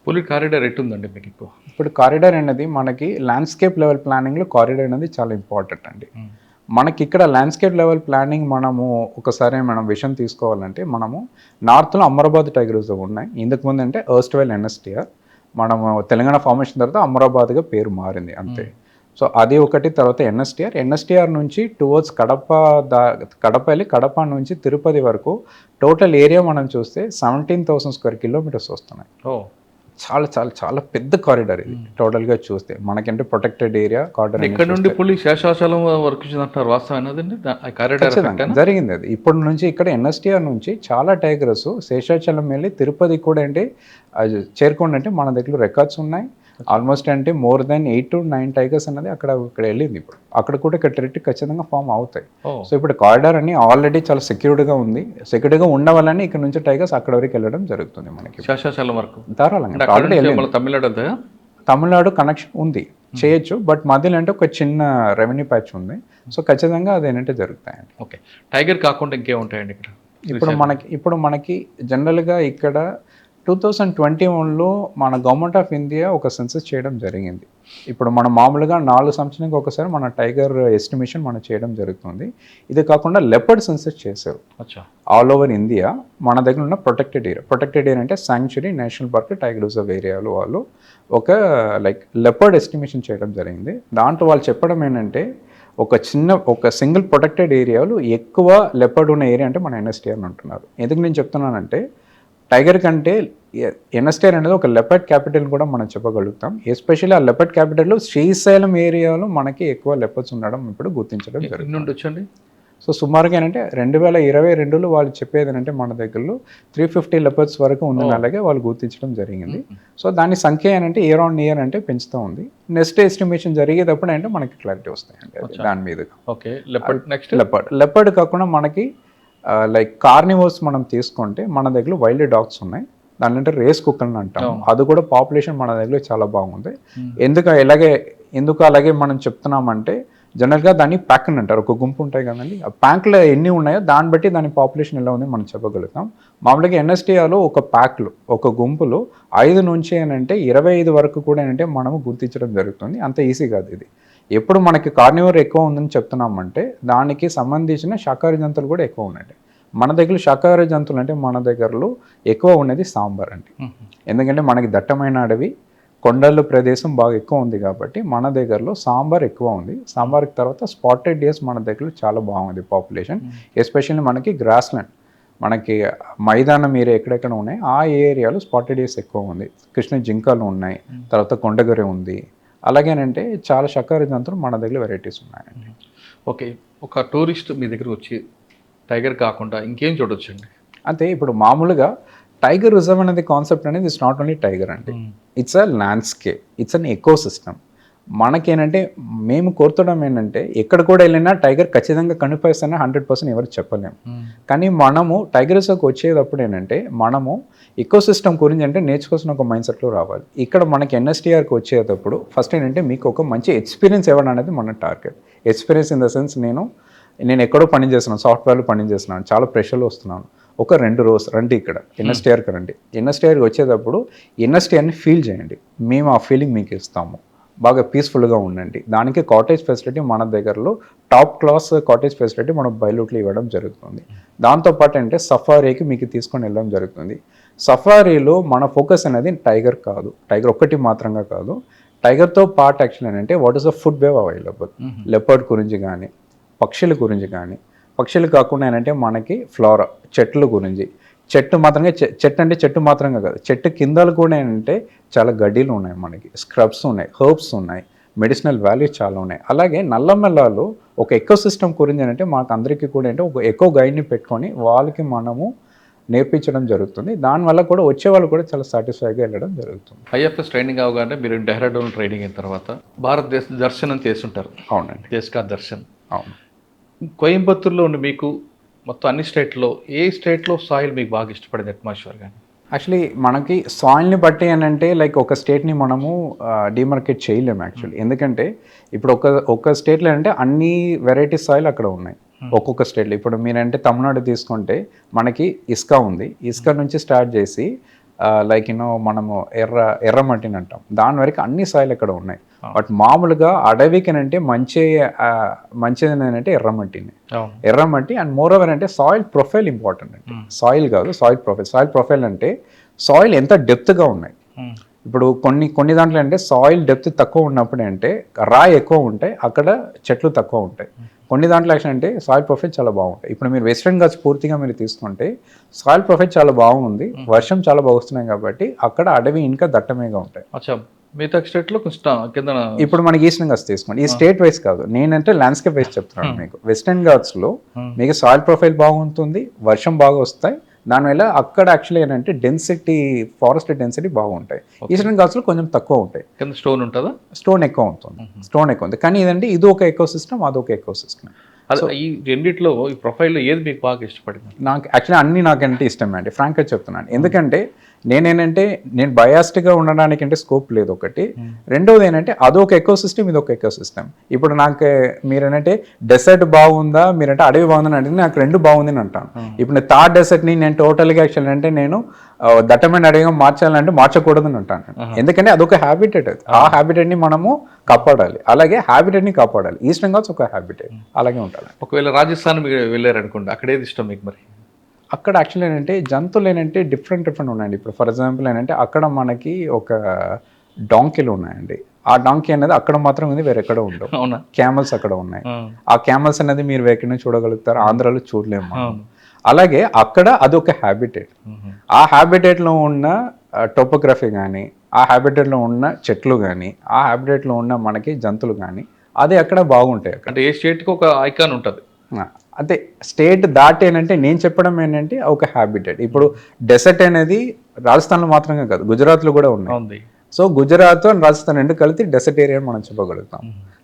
పులి కారిడార్ ఎట్టుందండి మీకు? ఇప్పుడు కారిడార్ అనేది మనకి ల్యాండ్స్కేప్ లెవెల్ ప్లానింగ్లో కారిడార్ అనేది చాలా ఇంపార్టెంట్ అండి. మనకి ఇక్కడ ల్యాండ్స్కేప్ లెవెల్ ప్లానింగ్ మనము ఒకసారి మనం విషయం తీసుకోవాలంటే మనము నార్త్లో అమరాబాద్ టైగర్ రిజర్వ్ ఉన్నాయి. ఇంతకు ముందు అంటే ఎర్స్ట్వైల్ ఎన్ఎస్టీఆర్, మనము తెలంగాణ ఫార్మేషన్ తర్వాత అమరాబాద్గా పేరు మారింది అంతే. సో అది ఒకటి. తర్వాత ఎన్ఎస్టీఆర్ నుంచి టువర్డ్స్ కడప వెళ్ళి కడప నుంచి తిరుపతి వరకు టోటల్ ఏరియా మనం చూస్తే 17,000 square kilometers వస్తున్నాయి. చాలా చాలా చాలా పెద్ద కారిడార్ ఇది టోటల్గా చూస్తే. మనకంటే ప్రొటెక్టెడ్ ఏరియా కారిడార్. ఇక్కడ నుండి పులి శేషాచలం వరకు జరిగింది అది. ఇప్పటి నుంచి ఇక్కడ ఎన్ఎస్టీఆర్ నుంచి చాలా టైగర్స్ శేషాచలం వెళ్ళి తిరుపతి కూడా అంటే చేరుకోండి అంటే మన దగ్గర రికార్డ్స్ ఉన్నాయి. ఆల్మోస్ట్ అంటే more than 8 to 9 టైగర్స్ అనేది అక్కడ వెళ్ళింది. ఇప్పుడు అక్కడ కూడా ఇక్కడ టెరిటరీ ఖచ్చితంగా ఫామ్ అవుతాయి. సో ఇప్పుడు కారిడార్ అని ఆల్రెడీ చాలా సెక్యూర్డ్గా ఉంది. సెక్యూర్డ్గా ఉన్న వల్లనే ఇక్కడ నుంచి టైగర్స్ అక్కడ వరకు వెళ్ళడం జరుగుతుంది మనకి శేషాచలం వరకు ధారాళంగా. తమిళనాడు కనెక్షన్ ఉంది, చేయొచ్చు, బట్ మధ్యలో అంటే ఒక చిన్న రెవెన్యూ ప్యాచ్ ఉంది. సో ఖచ్చితంగా అది ఏంటంటే జరుగుతాయండి. ఓకే, టైగర్ కాకుండా ఇంకేముంటాయండి ఇక్కడ? ఇప్పుడు మనకి జనరల్గా ఇక్కడ 2021లో మన గవర్నమెంట్ ఆఫ్ ఇండియా ఒక సెన్సస్ చేయడం జరిగింది. ఇప్పుడు మనం మామూలుగా 4 సంవత్సరానికి ఒకసారి మన టైగర్ ఎస్టిమేషన్ మనం చేయడం జరుగుతుంది. ఇది కాకుండా లెపర్డ్ సెన్సస్ చేశారు ఆల్ ఓవర్ ఇండియా. మన దగ్గర ఉన్న ప్రొటెక్టెడ్ ఏరియా అంటే sanctuary, national park, tiger reserve ఏరియాలో వాళ్ళు ఒక లైక్ లెపర్డ్ ఎస్టిమేషన్ చేయడం జరిగింది. దాంట్లో వాళ్ళు చెప్పడం ఏంటంటే ఒక సింగిల్ ప్రొటెక్టెడ్ ఏరియాలో ఎక్కువ లెపర్డ్ ఉన్న ఏరియా అంటే మన ఎన్ఎస్టీఆర్ అంటున్నారు. ఎందుకు నేను చెప్తున్నానంటే టైగర్ కంటే ఎన్ఎస్టీఆర్ అనేది ఒక లెపర్డ్ క్యాపిటల్ కూడా మనం చెప్పగలుగుతాం. ఎస్పెషల్లీ ఆ లెపర్డ్ క్యాపిటల్లో శ్రీశైలం ఏరియాలో మనకి ఎక్కువ లెపర్డ్స్ ఉండడం ఇప్పుడు గుర్తించడం జరిగింది. సో సుమారుగా ఏంటంటే 2022లో వాళ్ళు చెప్పేది ఏంటంటే మన దగ్గరలో 350 లెపర్డ్స్ వరకు ఉన్న అలాగే వాళ్ళు గుర్తించడం జరిగింది. సో దాని సంఖ్య ఏంటంటే ఇయర్ ఆన్ ఇయర్ అంటే పెంచుతూ ఉంది. నెక్స్ట్ ఎస్టిమేషన్ జరిగేటప్పుడు అంటే మనకి క్లారిటీ వస్తాయండి దాని మీద. ఓకే, లెపర్డ్ నెక్స్ట్ లెపర్డ్ కాకుండా మనకి లైక్ కార్నివర్స్ మనం తీసుకుంటే మన దగ్గర వైల్డ్ డాగ్స్ ఉన్నాయి. దాని అంటే రేస్ కుక్కర్ని అంటాం. అది కూడా పాపులేషన్ మన దగ్గర చాలా బాగుంది. ఎందుకు అలాగే మనం చెప్తున్నామంటే జనరల్గా దాన్ని ప్యాక్ అని అంటారు. ఒక గుంపు ఉంటాయి కదండి, ఆ ప్యాక్లో ఎన్ని ఉన్నాయో దాన్ని బట్టి దాని పాపులేషన్ ఎలా ఉంది మనం చెప్పగలుగుతాం. మామూలుగా ఎన్ఎస్టీఆర్లో ఒక ప్యాక్లో ఒక గుంపులో 5 నుంచి ఏంటంటే 25 వరకు కూడా ఏంటంటే మనము గుర్తించడం జరుగుతుంది. అంత ఈజీ కాదు ఇది. ఎప్పుడు మనకి కార్నివర్ ఎక్కువ ఉందని చెప్తున్నామంటే దానికి సంబంధించిన శాకాహార జంతువులు కూడా ఎక్కువ ఉన్నాయి. మన దగ్గర శాకాహార జంతువులు అంటే మన దగ్గరలో ఎక్కువ ఉన్నది సాంబార్ అండి. ఎందుకంటే మనకి దట్టమైన అడవి, కొండల ప్రదేశం బాగా ఎక్కువ ఉంది కాబట్టి మన దగ్గరలో సాంబార్ ఎక్కువ ఉంది. సాంబార్కి తర్వాత స్పాటెడ్ డియర్స్ మన దగ్గర చాలా బాగుంది పాపులేషన్. ఎస్పెషల్లీ మనకి గ్రాస్ ల్యాండ్, మనకి మైదానం ఏరియా ఎక్కడెక్కడ ఉన్నాయి ఆ ఏరియాలో స్పాటెడ్ డియర్స్ ఎక్కువ ఉంది. కృష్ణ జింకలు ఉన్నాయి, తర్వాత కొండగొర్రె ఉంది. అలాగేనంటే చాలా శాకాహార జంతువులు మన దగ్గర వెరైటీస్ ఉన్నాయండి. ఓకే, ఒక టూరిస్ట్ మీ దగ్గర వచ్చి టైగర్ కాకుండా ఇంకేం చూడొచ్చండి? అంటే ఇప్పుడు మామూలుగా టైగర్ రిజర్వ్ అనేది కాన్సెప్ట్ అనేది ఇట్స్ నాట్ ఓన్లీ టైగర్ అండి, it's a landscape, it's an eco system. మనకేంటంటే మేము కోరుతడం ఏంటంటే ఎక్కడ కూడా వెళ్ళినా టైగర్ ఖచ్చితంగా కనిపిస్తానే 100% ఎవరు చెప్పలేము. కానీ మనము టైగర్ రిజర్వ్కి వచ్చేటప్పుడు ఏంటంటే మనము ఎకో సిస్టమ్ గురించి అంటే నేర్చుకోవాల్సిన ఒక మైండ్ సెట్లో రావాలి. ఇక్కడ మనకి ఎన్ఎస్టీఆర్కి వచ్చేటప్పుడు ఫస్ట్ ఏంటంటే మీకు ఒక మంచి ఎక్స్పీరియన్స్ ఇవ్వడం అనేది మన target. Experience in the sense నేను ఎక్కడో పని చేస్తున్నాను, సాఫ్ట్వేర్లో పని చేస్తున్నాను, చాలా ప్రెషర్లో వస్తున్నాను. ఒక 2 రోజు రండి ఇక్కడ ఎన్ఎస్టీఆర్కి రండి. ఎన్ఎస్టీఆర్కి వచ్చేటప్పుడు ఎన్ఎస్టీఆర్ని ఫీల్ చేయండి, మేము ఆ ఫీలింగ్ మీకు ఇస్తాము. బాగా పీస్ఫుల్గా ఉండండి. దానికి కాటేజ్ ఫెసిలిటీ మన దగ్గరలో టాప్ క్లాస్ కాటేజ్ ఫెసిలిటీ మనం బయలుట్లో ఇవ్వడం జరుగుతుంది. దాంతోపాటు అంటే సఫారీకి మీకు తీసుకొని వెళ్ళడం జరుగుతుంది. సఫారీలో మన ఫోకస్ అనేది టైగర్ కాదు, టైగర్ ఒక్కటి మాత్రంగా కాదు. టైగర్తో పార్ట్ యాక్చువల్ ఏంటంటే what is the food wave available, leopard గురించి కానీ, పక్షుల గురించి కానీ, పక్షులు కాకుండా ఏంటంటే మనకి ఫ్లోరా చెట్ల గురించి, చెట్టు మాత్రంగా చెట్టు అంటే చెట్టు మాత్రంగా కాదు, చెట్టు కిందలు కూడా ఏంటంటే చాలా గడ్డీలు ఉన్నాయి, మనకి స్క్రబ్స్ ఉన్నాయి, హర్బ్స్ ఉన్నాయి, మెడిసినల్ వాల్యూస్ చాలా ఉన్నాయి. అలాగే నల్లమల్లాలో ఒక ఎకో సిస్టమ్ గురించి అంటే మాకు అందరికీ కూడా అంటే ఒక ఎకో గైడ్ని పెట్టుకొని వాళ్ళకి మనము నేర్పించడం జరుగుతుంది. దానివల్ల కూడా వచ్చే వాళ్ళు కూడా చాలా సాటిస్ఫైగా వెళ్ళడం జరుగుతుంది. ఐఎఫ్ఎస్ ట్రైనింగ్ అవగానే మీరు డెహ్రాడూన్ ట్రైనింగ్ అయిన తర్వాత భారతదేశ దర్శనం చేస్తుంటారు. అవునండి, దేశకా దర్శన్. అవును. కోయంబత్తూరులో ఉండి మీకు మొత్తం అన్ని స్టేట్లో ఏ స్టేట్లో సాయిల్ మీకు బాగా ఇష్టపడింది అట్మాస్ఫియర్ కానీ? యాక్చువల్లీ మనకి సాయిల్ని బట్టి ఏంటంటే లైక్ ఒక స్టేట్ని మనము డిమార్కెట్ చేయలేము యాక్చువల్లీ. ఎందుకంటే ఇప్పుడు ఒక స్టేట్లో అంటే అన్ని వెరైటీ సాయిల్ అక్కడ ఉన్నాయి ఒక్కొక్క స్టేట్లో. ఇప్పుడు మీరంటే తమిళనాడు తీసుకుంటే మనకి ఇసుక ఉంది, ఇసుక నుంచి స్టార్ట్ చేసి లైక్ మనము ఎర్రమట్టిని అంటాం, దాని వరకు అన్ని సాయిల్ అక్కడ ఉన్నాయి. బట్ మామూలుగా అడవికి అంటే మంచిది ఏంటంటే ఎర్రమట్టి అండ్ మోర్ ఓవర్ అంటే సాయిల్ ప్రొఫైల్ ఇంపార్టెంట్ అంటే సాయిల్ కాదు, సాయిల్ ప్రొఫైల్ అంటే సాయిల్ ఎంత డెప్త్గా ఉన్నాయి. ఇప్పుడు కొన్ని దాంట్లో అంటే సాయిల్ డెప్త్ తక్కువ ఉన్నప్పుడు అంటే రాయి ఎక్కువ ఉంటాయి, అక్కడ చెట్లు తక్కువ ఉంటాయి. కొన్ని దాంట్లో యాక్షన్ అంటే సాయిల్ ప్రొఫైల్ చాలా బాగుంటాయి. ఇప్పుడు మీరు వెస్ట్రన్ ఘాట్స్ పూర్తిగా మీరు తీసుకుంటే సాయిల్ ప్రొఫైల్ చాలా బాగుంది, వర్షం చాలా బాగా వస్తున్నాయి కాబట్టి అక్కడ అడవి ఇంకా దట్టమేగా ఉంటాయి. మిగతా స్టేట్లో కింద ఇప్పుడు మనకి ఈస్టర్న్ ఘాట్స్ తీసుకోండి, ఈ స్టేట్ వైస్ కాదు, నేనంటే ల్యాండ్స్కేప్ వైస్ చెప్తున్నాను మీకు. వెస్టర్న్ ఘాట్స్లో మీకు సాయిల్ ప్రొఫైల్ బాగుంటుంది, వర్షం బాగా వస్తాయి, దానివల్ల అక్కడ యాక్చువల్లీ ఏంటంటే డెన్సిటీ, ఫారెస్ట్ డెన్సిటీ బాగుంటాయి. ఈస్టర్న్ ఘాట్స్లో కొంచెం తక్కువ ఉంటాయి. కింద స్టోన్ ఉంటుందా? స్టోన్ ఎక్కువ ఉంటుంది, స్టోన్ ఎక్కువ ఉంది. కానీ ఇదంటే ఇది ఒక ఎకో సిస్టమ్, అదొక ఎకో సిస్టమ్. ఈ రెండిట్లో ఈ ప్రొఫైల్లో ఏది మీకు బాగా ఇష్టపడింది? నాకు యాక్చువల్లీ అన్ని నాకంటే ఇష్టమే అండి, ఫ్రాంక్గా చెప్తున్నాను. ఎందుకంటే నేను బయాస్డ్గా ఉండడానికి అంటే స్కోప్ లేదు ఒకటి. రెండోది ఏంటంటే అదొక ఎకో సిస్టమ్, ఇది ఒక ఎకో సిస్టమ్. ఇప్పుడు నాకు మీరేంటంటే డెసర్ట్ బాగుందా, మీరంటే అడవి బాగుందని అంటే నాకు రెండు బాగుంది అని అంటాను. ఇప్పుడు నేను థార్ డెసర్ట్ని నేను టోటల్గా యాక్చువల్ అంటే నేను దట్టమైన అడవిగా మార్చాలంటే మార్చకూడదని అంటాను. ఎందుకంటే అదొక హ్యాబిటేట్, ఆ హ్యాబిటేట్ని మనము కాపాడాలి, అలాగే హ్యాబిటేట్ని కాపాడాలి. ఈస్టర్న్ ఘాట్స్ ఒక హ్యాబిటేట్ అలాగే ఉంటాడు. ఒకవేళ రాజస్థాన్ మీరు వెళ్ళారనుకోండి, అక్కడ ఏది ఇష్టం మీకు? మరి అక్కడ యాక్చువల్లీ ఏంటంటే జంతువులు ఏంటంటే డిఫరెంట్ ఉన్నాయండి. ఇప్పుడు ఫర్ ఎగ్జాంపుల్ ఏంటంటే అక్కడ మనకి ఒక డాంకీలు ఉన్నాయండి, ఆ డాంకీ అనేది అక్కడ మాత్రం ఉంది, వేరే ఎక్కడ ఉండవు. క్యామల్స్ అక్కడ ఉన్నాయి, ఆ క్యామల్స్ అనేది మీరు ఎక్కడైనా చూడగలుగుతారు, ఆంధ్రాలో చూడలేము. అలాగే అక్కడ అదొక హ్యాబిటేట్, ఆ హ్యాబిటేట్లో ఉన్న టోపోగ్రఫీ కానీ, ఆ హ్యాబిటేట్లో ఉన్న చెట్లు కానీ, ఆ హ్యాబిటేట్లో ఉన్న మనకి జంతువులు కానీ అది అక్కడ బాగుంటాయి. అంటే ఏ స్టేట్కి ఒక ఐకాన్ ఉంటుంది. అంటే స్టేట్ దాటి ఏంటంటే నేను చెప్పడం ఏంటంటే ఒక హ్యాబిటెట్. ఇప్పుడు డెసర్ట్ అనేది రాజస్థాన్లో మాత్రమే కాదు, గుజరాత్లో కూడా ఉన్నాయి. ఉంది. సో గుజరాత్ అండ్ రాజస్థాన్ రెండు కలిపి డెసర్ట్ ఏరియా అని మనం చెప్పగలుగుతాం.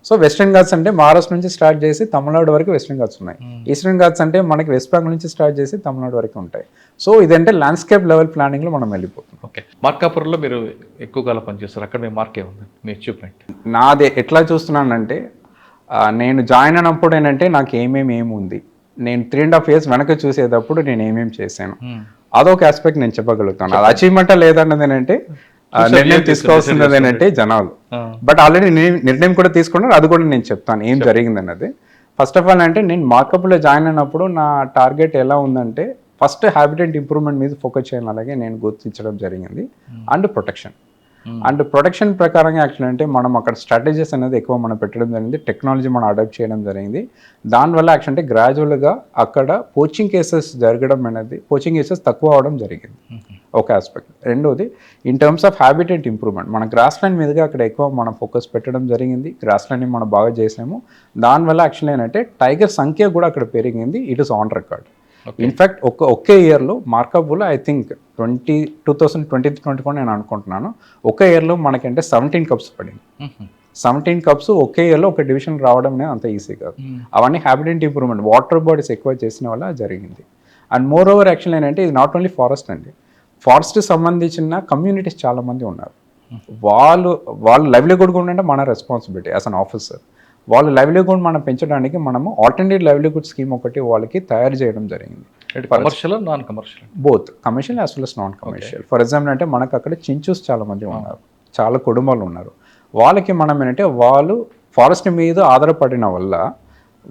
సో వెస్ట్రన్ ఘాట్స్ అంటే మహారాష్ట్ర నుంచి స్టార్ట్ చేసి తమిళనాడు వరకు వెస్ట్రన్ ఘాట్స్ ఉన్నాయి. ఈస్టర్న్ ఘాట్స్ అంటే మనకి వెస్ట్ బెంగాల్ నుంచి స్టార్ట్ చేసి తమిళనాడు వరకు ఉంటాయి. సో ఇదంటే ల్యాండ్స్కేప్ లెవెల్ ప్లానింగ్లో మనం వెళ్ళిపోతాం. ఓకే, మార్కాపురంలో మీరు ఎక్కువ కాలం పనిచేస్తారు, అక్కడ మీ మార్క్ ఏముంది, మీ అచీవ్మెంట్? నాది ఎట్లా చూస్తున్నానంటే నేను జాయిన్ అయినప్పుడు ఏంటంటే నాకు ఏమేమి ఉంది, నేను 3.5 years వెనక చూసేటప్పుడు నేను ఏమేమి చేశాను, అదొక ఆస్పెక్ట్ నేను చెప్పగలుగుతాను. అది అచీవ్మెంటా లేదన్నది ఏంటంటే నిర్ణయం తీసుకోవాల్సింది ఏంటంటే జనాలు. బట్ ఆల్రెడీ నిర్ణయం కూడా తీసుకున్నారు, అది కూడా నేను చెప్తాను ఏం జరిగింది అన్నది. ఫస్ట్ ఆఫ్ ఆల్ అంటే నేను మార్కప్లో జాయిన్ అయినప్పుడు నా టార్గెట్ ఎలా ఉందంటే ఫస్ట్ హ్యాబిటెట్ ఇంప్రూవ్మెంట్ మీద ఫోకస్ చేయాలి, అలాగే నేను గుర్తించడం జరిగింది. అండ్ ప్రొటెక్షన్ ప్రకారంగా యాక్చువల్ అంటే మనం అక్కడ స్ట్రాటజీస్ అనేది ఎక్కువ మనం పెట్టడం జరిగింది, టెక్నాలజీ మనం అడాప్ట్ చేయడం జరిగింది. దానివల్ల యాక్చువల్ అంటే గ్రాడ్యువల్గా అక్కడ పోచింగ్ కేసెస్ జరగడం అనేది, పోచింగ్ కేసెస్ తక్కువ అవడం జరిగింది, ఒక ఆస్పెక్ట్. రెండోది in terms of habitat improvement మన గ్రాస్ ల్యాండ్ మీదుగా అక్కడ ఎక్కువ మనం ఫోకస్ పెట్టడం జరిగింది. గ్రాస్ ల్యాండ్ని మనం బాగా చేసాము. దానివల్ల యాక్చువల్ ఏంటంటే టైగర్ సంఖ్య కూడా అక్కడ పెరిగింది. It is on record. In fact ఒకే ఇయర్లో మార్కప్లో ఐ థింక్ 2023-24 నేను అనుకుంటున్నాను, ఒకే ఇయర్లో మనకంటే 17 cups పడింది. 17 cups ఒకే ఇయర్లో ఒక డివిజన్ రావడం అనేది అంత ఈజీ కాదు. అవన్నీ హ్యాబిటెట్ ఇంప్రూవ్మెంట్ వాటర్ బాడీస్ ఎక్కువ చేసిన వల్ల జరిగింది. అండ్ మోర్ ఓవర్ యాక్చువల్ ఏంటంటే ఇది నాట్ ఓన్లీ ఫారెస్ట్ అండి, ఫారెస్ట్ సంబంధించిన కమ్యూనిటీస్ చాలామంది ఉన్నారు. వాళ్ళు లైవ్లీహుడ్ కూడా ఉంటే మన రెస్పాన్సిబిలిటీ యాజ్ అన్ ఆఫీసర్. వాళ్ళ లైవ్లీహుడ్ మనం పెంచడానికి మనము ఆల్టర్నేట్ లైవ్లీహుడ్ స్కీమ్ ఒకటి వాళ్ళకి తయారు చేయడం జరిగింది. Commercial, non commercial, both commercial as well as non commercial. For example అంటే మనకు అక్కడ చించూస్ చాలా మంది ఉన్నారు, చాలా కుటుంబాలు ఉన్నారు. వాళ్ళకి మనం ఏంటంటే వాళ్ళు ఫారెస్ట్ మీద ఆధారపడిన వల్ల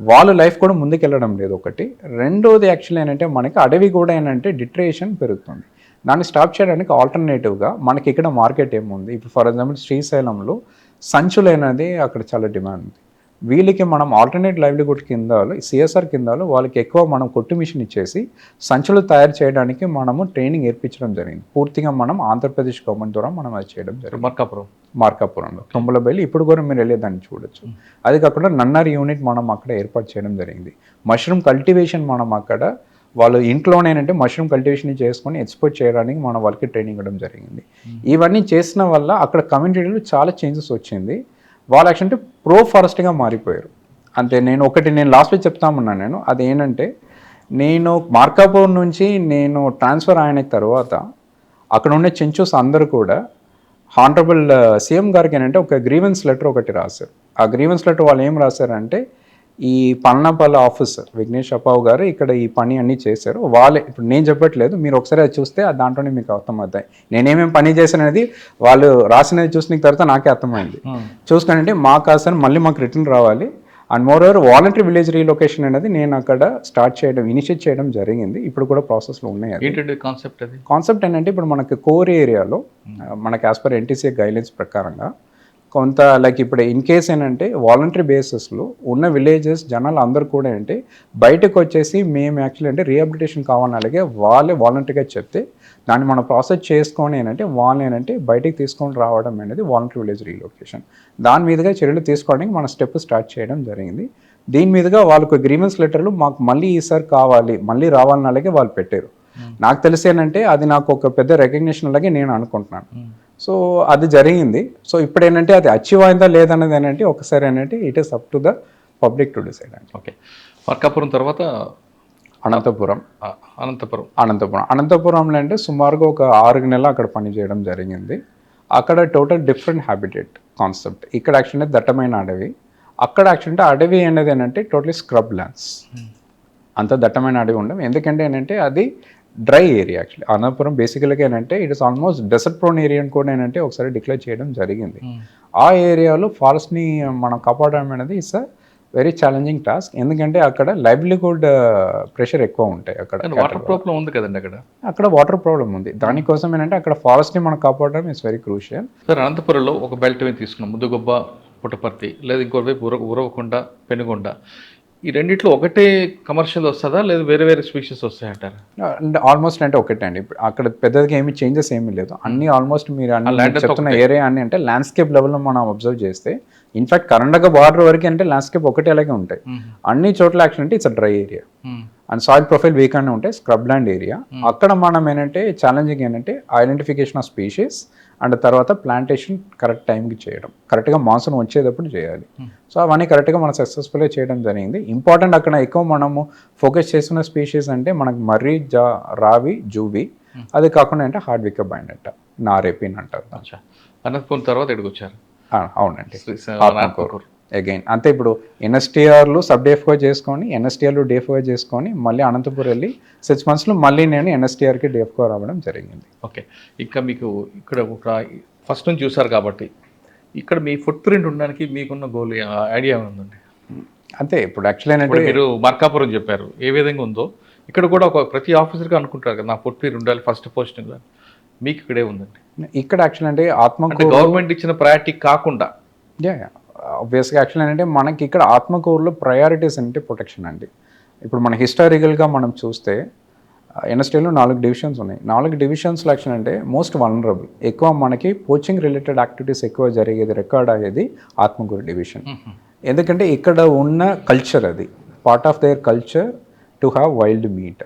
వాళ్ళ లైఫ్ కూడా ముందుకెళ్ళడం లేదు ఒకటి. రెండోది యాక్చువల్ ఏంటంటే మనకి అడవి కూడా ఏంటంటే డిట్రేషన్ పెరుగుతుంది. దాన్ని స్టాప్ చేయడానికి ఆల్టర్నేటివ్గా మనకి ఇక్కడ మార్కెట్ ఏముంది. ఇప్పుడు ఫర్ ఎగ్జాంపుల్ శ్రీశైలంలో సంచులు అనేది అక్కడ చాలా డిమాండ్ ఉంది. వీళ్ళకి మనం ఆల్టర్నేట్ లైవ్లీహుడ్ కింద సిఎస్ఆర్ కింద వాళ్ళకి ఎక్కువ మనం కొట్టు మిషన్ ఇచ్చేసి సంచులు తయారు చేయడానికి మనము ట్రైనింగ్ ఏర్పించడం జరిగింది. పూర్తిగా మనం ఆంధ్రప్రదేశ్ గవర్నమెంట్ ద్వారా మనం అది చేయడం జరిగింది. మార్కాపురంలో తుమ్మలబెల్లి ఇప్పుడు కూడా మీరు వెళ్ళేదాన్ని చూడొచ్చు. అది కాకుండా నన్నర్ యూనిట్ మనం అక్కడ ఏర్పాటు చేయడం జరిగింది. మష్రూమ్ కల్టివేషన్ మనం అక్కడ వాళ్ళు ఇంట్లోనేనంటే మష్రూమ్ కల్టివేషన్ చేసుకొని ఎక్స్పోర్ట్ చేయడానికి మనం వాళ్ళకి ట్రైనింగ్ ఇవ్వడం జరిగింది. ఇవన్నీ చేసిన వల్ల అక్కడ కమ్యూనిటీలో చాలా చేంజెస్ వచ్చింది. వాళ్ళు యాక్చువల్ అంటే ప్రో ఫారెస్ట్గా మారిపోయారు. అంతే. నేను లాస్ట్ వీక్ చెప్తామన్నాను. నేను అది ఏంటంటే నేను మార్కాపూర్ నుంచి నేను ట్రాన్స్ఫర్ అయిన తర్వాత అక్కడ ఉండే చెంచూస్ అందరూ కూడా హానరబుల్ సీఎం గారికి ఏంటంటే ఒక గ్రీవెన్స్ లెటర్ ఒకటి రాశారు. ఆ గ్రీవెన్స్ లెటర్ వాళ్ళు ఏం రాశారంటే ఈ పల్నాపల్లి ఆఫీసర్ విఘ్నేష్ అప్పావు గారు ఇక్కడ ఈ పని అన్నీ చేశారు. వాళ్ళే, ఇప్పుడు నేను చెప్పట్లేదు, మీరు ఒకసారి అది చూస్తే దాంట్లోనే మీకు అర్థమవుతాయి నేనేమేమి పని చేశానది. వాళ్ళు రాసినది చూసిన తర్వాత నాకే అర్థమైంది. చూసుకుంటే మాకు అసలు మళ్ళీ మాకు రిటర్న్ రావాలి. And more over voluntary village relocation అనేది నేను అక్కడ స్టార్ట్ చేయడం, ఇనిషియేట్ చేయడం జరిగింది. ఇప్పుడు కూడా ప్రాసెస్లో ఉన్నాయి. కాన్సెప్ట్ ఏంటంటే ఇప్పుడు మనకి కోర్ ఏరియాలో మనకి యాజ్ పర్ ఎన్టీసీ గైడ్లైన్స్ ప్రకారంగా కొంత లైక్ ఇప్పుడు ఇన్ కేస్ ఏంటంటే వాలంటరీ బేసిస్లో ఉన్న విలేజెస్ జనాలు అందరూ కూడా ఏంటి బయటకు వచ్చేసి మేము యాక్చువల్లీ అంటే రీహాబిలిటేషన్ కావాలని అలాగే వాళ్ళే వాలంటరీగా చెప్తే దాన్ని మనం ప్రాసెస్ చేసుకొని ఏంటంటే వాళ్ళని ఏంటంటే బయటకు తీసుకొని రావడం అనేది వాలంటరీ విలేజ్ రీలొకేషన్. దాని మీదుగా చర్యలు తీసుకోవడానికి మన స్టెప్ స్టార్ట్ చేయడం జరిగింది. దీని మీదుగా వాళ్ళకు అగ్రిమెంట్స్ లెటర్లు మాకు మళ్ళీ ఈసారి కావాలి, మళ్ళీ రావాలని అలాగే వాళ్ళు పెట్టారు. నాకు తెలిసి ఏంటంటే అది నాకు ఒక పెద్ద రికగ్నిషన్ లాగే నేను అనుకుంటున్నాను. సో అది జరిగింది. సో ఇప్పుడు ఏంటంటే అది అచీవ్ అయిందా లేదన్నది ఏంటంటే ఒకసారి ఏంటంటే it is up to the public to decide అండి. ఓకే, మార్కాపురం తర్వాత అనంతపురంలో అంటే సుమారుగా ఒక 6 నెలలు అక్కడ పనిచేయడం జరిగింది. అక్కడ టోటల్ డిఫరెంట్ హ్యాబిటేట్ కాన్సెప్ట్. ఇక్కడ యాక్చువల్లీ దట్టమైన అడవి, అక్కడ యాక్చువల్లీ అడవి అనేది ఏంటంటే టోటలీ స్క్రబ్ ల్యాండ్స్. అంత దట్టమైన అడవి ఉండవు, ఎందుకంటే ఏంటంటే అది డ్రై ఏరియా. యాక్చువల్లీ అనంతపురం బేసికల్గా ఏంటంటే it is almost desert prone area అని కూడా ఏంటంటే ఒకసారి డిక్లేర్ చేయడం జరిగింది. ఆ ఏరియాలో ఫారెస్ట్ని మనం కాపాడడం అనేది it's a very challenging task, ఎందుకంటే అక్కడ లైవ్లీహుడ్ ప్రెషర్ ఎక్కువ ఉంటాయి. అక్కడ వాటర్ ప్రాబ్లం ఉంది కదండి, అక్కడ వాటర్ ప్రాబ్లం ఉంది. దానికోసం ఏంటంటే అక్కడ ఫారెస్ట్ని మనం కాపాడడం ఇట్స్ వెరీ క్రూషియల్. సార్, అనంతపురంలో ఒక బెల్ట్ మీద తీసుకున్నాం, ముద్దుగొబ్బ, పుట్టపర్తి, లేదా ఇంకో వైపు ఉరవకొండ, పెనుగొండ. ఈ రెండిట్లో ఒకటే కమర్షియల్ వస్తుందా లేదా వేరే వేరే స్పీషీస్ వస్తాయంటారా? అంటే ఆల్మోస్ట్ అంటే ఒకటే అండి. ఇప్పుడు అక్కడ పెద్దగా ఏమి చేంజెస్ ఏమీ లేదు. అన్ని ఆల్మోస్ట్ మీరు అన్ని land మీరు అంతా చెప్తున్న ఒకటే. ఏరియా అన్ని అంటే ల్యాండ్స్కేప్ లెవెల్లో మనం అబ్జర్వ్ చేస్తే ఇన్ఫాక్ట్ కర్ణాటక బార్డర్ వరకు అంటే ల్యాండ్స్కేప్ ఒకటే అలాగే ఉంటాయి. అన్ని చోట్ల యాక్చువల్ అంటే it's dry area and soil profile week అని ఉంటాయి, స్క్రబ్ ల్యాండ్ ఏరియా. అక్కడ మనం ఏంటంటే ఛాలెంజింగ్ ఏంటంటే ఐడెంటిఫికేషన్ ఆఫ్ స్పీషీస్ అండ్ తర్వాత ప్లాంటేషన్ కరెక్ట్ టైంకి చేయడం, కరెక్ట్గా మాన్సూన్ వచ్చేటప్పుడు చేయాలి. సో అవన్నీ కరెక్ట్గా మనం సక్సెస్ఫుల్గా చేయడం జరిగింది. ఇంపార్టెంట్ అక్కడ ఎక్కువ మనము ఫోకస్ చేస్తున్న స్పీషీస్ అంటే మనకు మర్రి, రావి, జూవి, అది కాకుండా అంటే హార్డ్ విక్క బైండ్ అంట, నారేపిన్ అంటారు. అచ్చా, అనంతపురం తర్వాత ఎడుకొచ్చారు. అవునండి, ఆత్మకూరు. అగైన్ అంతే. ఇప్పుడు ఎన్ఎస్టీఆర్లు సబ్ డేఫ్గా చేసుకొని ఎన్ఎస్టీఆర్లు డేఫ్గా చేసుకొని మళ్ళీ అనంతపురం వెళ్ళి 6 monthsలో మళ్ళీ నేను ఎన్ఎస్టీఆర్కి డేఫ్గా రావడం జరిగింది. ఓకే, ఇంకా మీకు ఇక్కడ ఒక ఫస్ట్ నుంచి చూసారు కాబట్టి ఇక్కడ మీ ఫుట్ ప్రింట్ ఉండడానికి మీకున్న గోల్ ఐడియా ఉందండి? అంతే. ఇప్పుడు యాక్చువల్లీ ఇప్పుడు ఏంటంటే మీరు మార్కాపురం చెప్పారు, ఏ విధంగా ఉందో ఇక్కడ కూడా ఒక ప్రతి ఆఫీసర్గా అనుకుంటారు కదా నా ఫుట్ ప్రింట్ ఉండాలి ఫస్ట్ పోస్టింగ్. మీకు ఇక్కడే ఉందండి. ఇక్కడ యాక్చువల్ అంటే ఆత్మకూరు గవర్నమెంట్ ఇచ్చిన ప్రయారిటీ కాకుండా ఆబ్వియస్గా యాక్చువల్ ఏంటంటే మనకి ఇక్కడ ఆత్మకూరులో ప్రయారిటీస్ అంటే ప్రొటెక్షన్ అండి. ఇప్పుడు మన హిస్టారికల్గా మనం చూస్తే ఎన్ఎస్టీలో 4 డివిజన్స్ ఉన్నాయి. 4 డివిజన్స్లో యాక్చువల్ అంటే మోస్ట్ వల్నరబుల్, ఎక్కువ మనకి పోచింగ్ రిలేటెడ్ యాక్టివిటీస్ ఎక్కువ జరిగేది, రికార్డ్ అయ్యేది ఆత్మకూరు డివిజన్. ఎందుకంటే ఇక్కడ ఉన్న కల్చర్, అది part of their culture to have wild meet.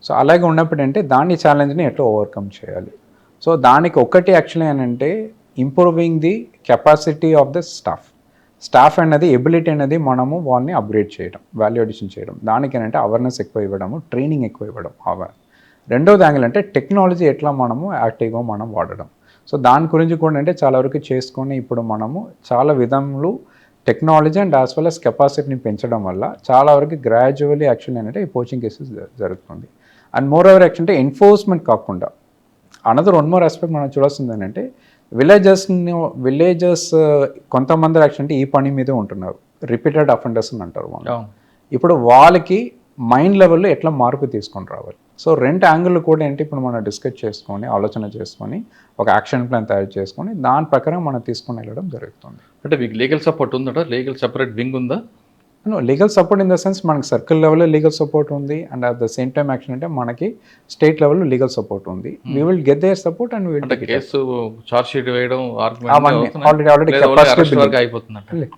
So అలాగే ఉన్నప్పుడు అంటే దాని ఛాలెంజ్ని ఎట్లా ఓవర్కమ్ చేయాలి. సో దానికి ఒకటి యాక్చువల్లీ ఏంటంటే improving the capacity of the staff అనేది ఎబిలిటీ అనేది మనము వాళ్ళని అప్గ్రేడ్ చేయడం, వాల్యూ అడిషన్ చేయడం. దానికి ఏంటంటే అవేర్నెస్ ఎక్కువ ఇవ్వడము, ట్రైనింగ్ ఎక్కువ ఇవ్వడం. రెండోది యాంగిల్ అంటే టెక్నాలజీ ఎట్లా మనము యాక్టివ్గా మనం వాడడం. సో దాని గురించి కూడా అంటే చాలా వరకు చేసుకొని ఇప్పుడు మనము చాలా విధములు technology and as well as కెపాసిటీని పెంచడం వల్ల చాలా వరకు గ్రాడ్యువల్లీ యాక్చువల్ ఏంటంటే ఈ పోచింగ్ కేసెస్ జరుగుతుంది. అండ్ మోర్ ఓవర్ యాక్చువల్ అంటే ఎన్ఫోర్స్మెంట్ కాకుండా అనదర్ వన్ మోర్ ఆస్పెక్ట్ మనం చూడాల్సింది ఏంటంటే విలేజెస్ కొంతమంది యాక్చువల్ అంటే ఈ పని మీదే ఉంటున్నారు, రిపీటెడ్ అఫెండర్స్ అని అంటారు వాళ్ళు. ఇప్పుడు వాళ్ళకి మైండ్ లెవెల్లో ఎట్లా మార్పు తీసుకొని రావాలి. సో 2 యాంగిల్ కూడా ఏంటి ఇప్పుడు మనం డిస్కస్ చేసుకొని ఆలోచన చేసుకొని ఒక యాక్షన్ ప్లాన్ తయారు చేసుకొని దాని ప్రకారం మనం తీసుకొని వెళ్ళడం జరుగుతుంది. అంటే మీకు లీగల్ సపోర్ట్ ఉందా? లీగల్ సెపరేట్ వింగ్ ఉందా? Legal support in the sense మనకి సర్కిల్ లెవెల్లో లీగల్ సపోర్ట్ ఉంది and at the same time action అంటే మనకి స్టేట్ లెవెల్లో లీగల్ సపోర్ట్ ఉంది. We will get their support and will take case charge sheet వేయడం already capacity అయిపోతుంది.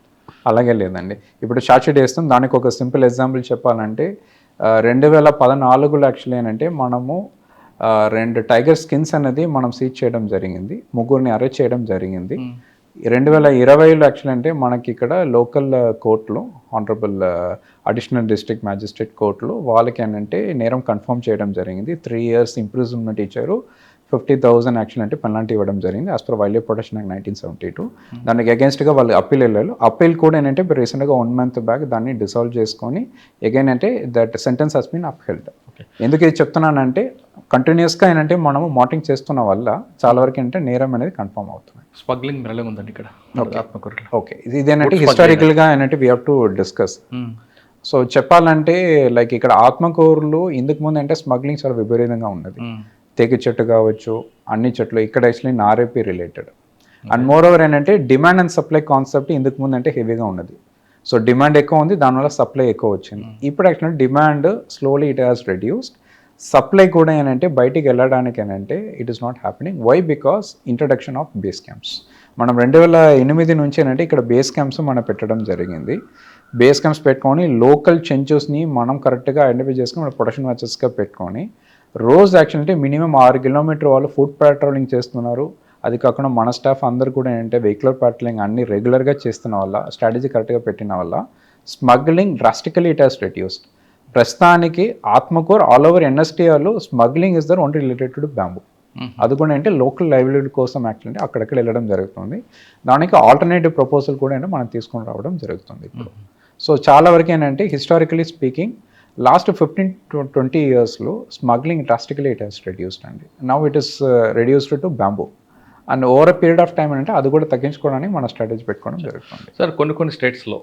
అలాగే లేదండి. ఇప్పుడు షార్ట్ షీట్ వేస్తాం. దానికి ఒక సింపుల్ ఎగ్జాంపుల్ చెప్పాలంటే 2014లో యాక్చువల్లీ ఏంటంటే మనము 2 టైగర్ స్కిన్స్ అనేది మనం సీజ్ చేయడం జరిగింది, 3 అరెస్ట్ చేయడం జరిగింది. 2020లో యాక్చువల్ అంటే మనకి ఇక్కడ లోకల్ కోర్టులో ఆనరబుల్ అడిషనల్ డిస్ట్రిక్ట్ మ్యాజిస్ట్రేట్ కోర్టులో వాళ్ళకి ఏంటంటే నేరం కన్ఫర్మ్ చేయడం జరిగింది. 3 years ఇంప్రిజన్మెంట్ ఇచ్చారు, 50,000 యాక్చువల్ అంటే పెనాల్టీ ఇవ్వడం జరిగింది as per wild life protection act 1972. దానికి అగేన్స్ట్గా వాళ్ళు అప్పీల్ వెళ్ళారు. అప్పీల్ కూడా ఏంటంటే రీసెంట్గా 1 month బ్యాక్ దాన్ని డిసాల్వ్ చేసుకొని అగైన్ అంటే that sentence has been upheld. ఎందుకు ఇది చెప్తున్నానంటే కంటిన్యూస్గా ఏంటంటే మనము మానిటరింగ్ చేస్తున్న వల్ల చాలా వరకు ఏంటంటే నేరం అనేది కన్ఫర్మ్ అవుతుంది. స్మగ్లింగ్ మెరళ ఉందండి ఇక్కడ ఆత్మకూరులో. ఓకే, ఇదేంటంటే హిస్టారికల్గా ఏంటంటే we have to discuss. So చెప్పాలంటే లైక్ ఇక్కడ ఆత్మకూరులో ఇందుకు ముందు అంటే స్మగ్లింగ్ చాలా విపరీతంగా ఉన్నది. తెగి చెట్టు కావచ్చు, అన్ని చెట్లు ఇక్కడ యాక్చువల్లీ నారేపీ రిలేటెడ్. అండ్ మోర్ ఓవర్ ఏంటంటే డిమాండ్ అండ్ సప్లై కాన్సెప్ట్ ఇందుకు ముందు అంటే హెవీగా ఉన్నది. సో డిమాండ్ ఎక్కువ ఉంది, దానివల్ల సప్లై ఎక్కువ వచ్చింది. ఇప్పుడు actually demand slowly it has reduced, supply కూడా ఏంటంటే బయటికి వెళ్ళడానికి ఏంటంటే it is not happening. Why? Because introduction of base camps. మనం 2008 నుంచి ఏంటంటే ఇక్కడ బేస్ క్యాంప్స్ మనం పెట్టడం జరిగింది. బేస్ క్యాంప్స్ పెట్టుకొని లోకల్ చెంచుస్ని మనం కరెక్ట్గా ఐడెంటిఫై చేసుకొని మన ప్రొడక్షన్ మ్యాచెస్గా పెట్టుకొని రోజు యాక్చువల్ అంటే మినిమం 6 kilometers వాళ్ళు ఫుడ్ పెట్రోలింగ్ చేస్తున్నారు. అది కాకుండా మన స్టాఫ్ అందరు కూడా ఏంటంటే వెహికల్ పెట్రోలింగ్ అన్ని రెగ్యులర్గా చేస్తున్న వల్ల, స్ట్రాటజీ కరెక్ట్గా పెట్టిన వల్ల smuggling drastically it has reduced. ప్రస్తుతానికి ఆత్మకూరు ఆల్ ఓవర్ ఎన్ఎస్టీఆర్లో smuggling is there only related to bamboo. అది కూడా అంటే లోకల్ లైవ్లీహుడ్ కోసం యాక్చువల్లీ అక్కడక్కడ వెళ్ళడం జరుగుతుంది. దానికి ఆల్టర్నేటివ్ ప్రపోజల్ కూడా అంటే మనం తీసుకొని రావడం జరుగుతుంది ఇప్పుడు. సో చాలా వరకు ఏంటంటే హిస్టారికలీ స్పీకింగ్ లాస్ట్ 15 to 20 yearsలో smuggling drastically it has reduced అండి. Now it is reduced to bamboo. And over a period of time అంటే అది కూడా తగ్గించుకోవడానికి మన స్ట్రాటజీ పెట్టుకోవడం జరుగుతుంది. సార్ కొన్ని స్టేట్స్లో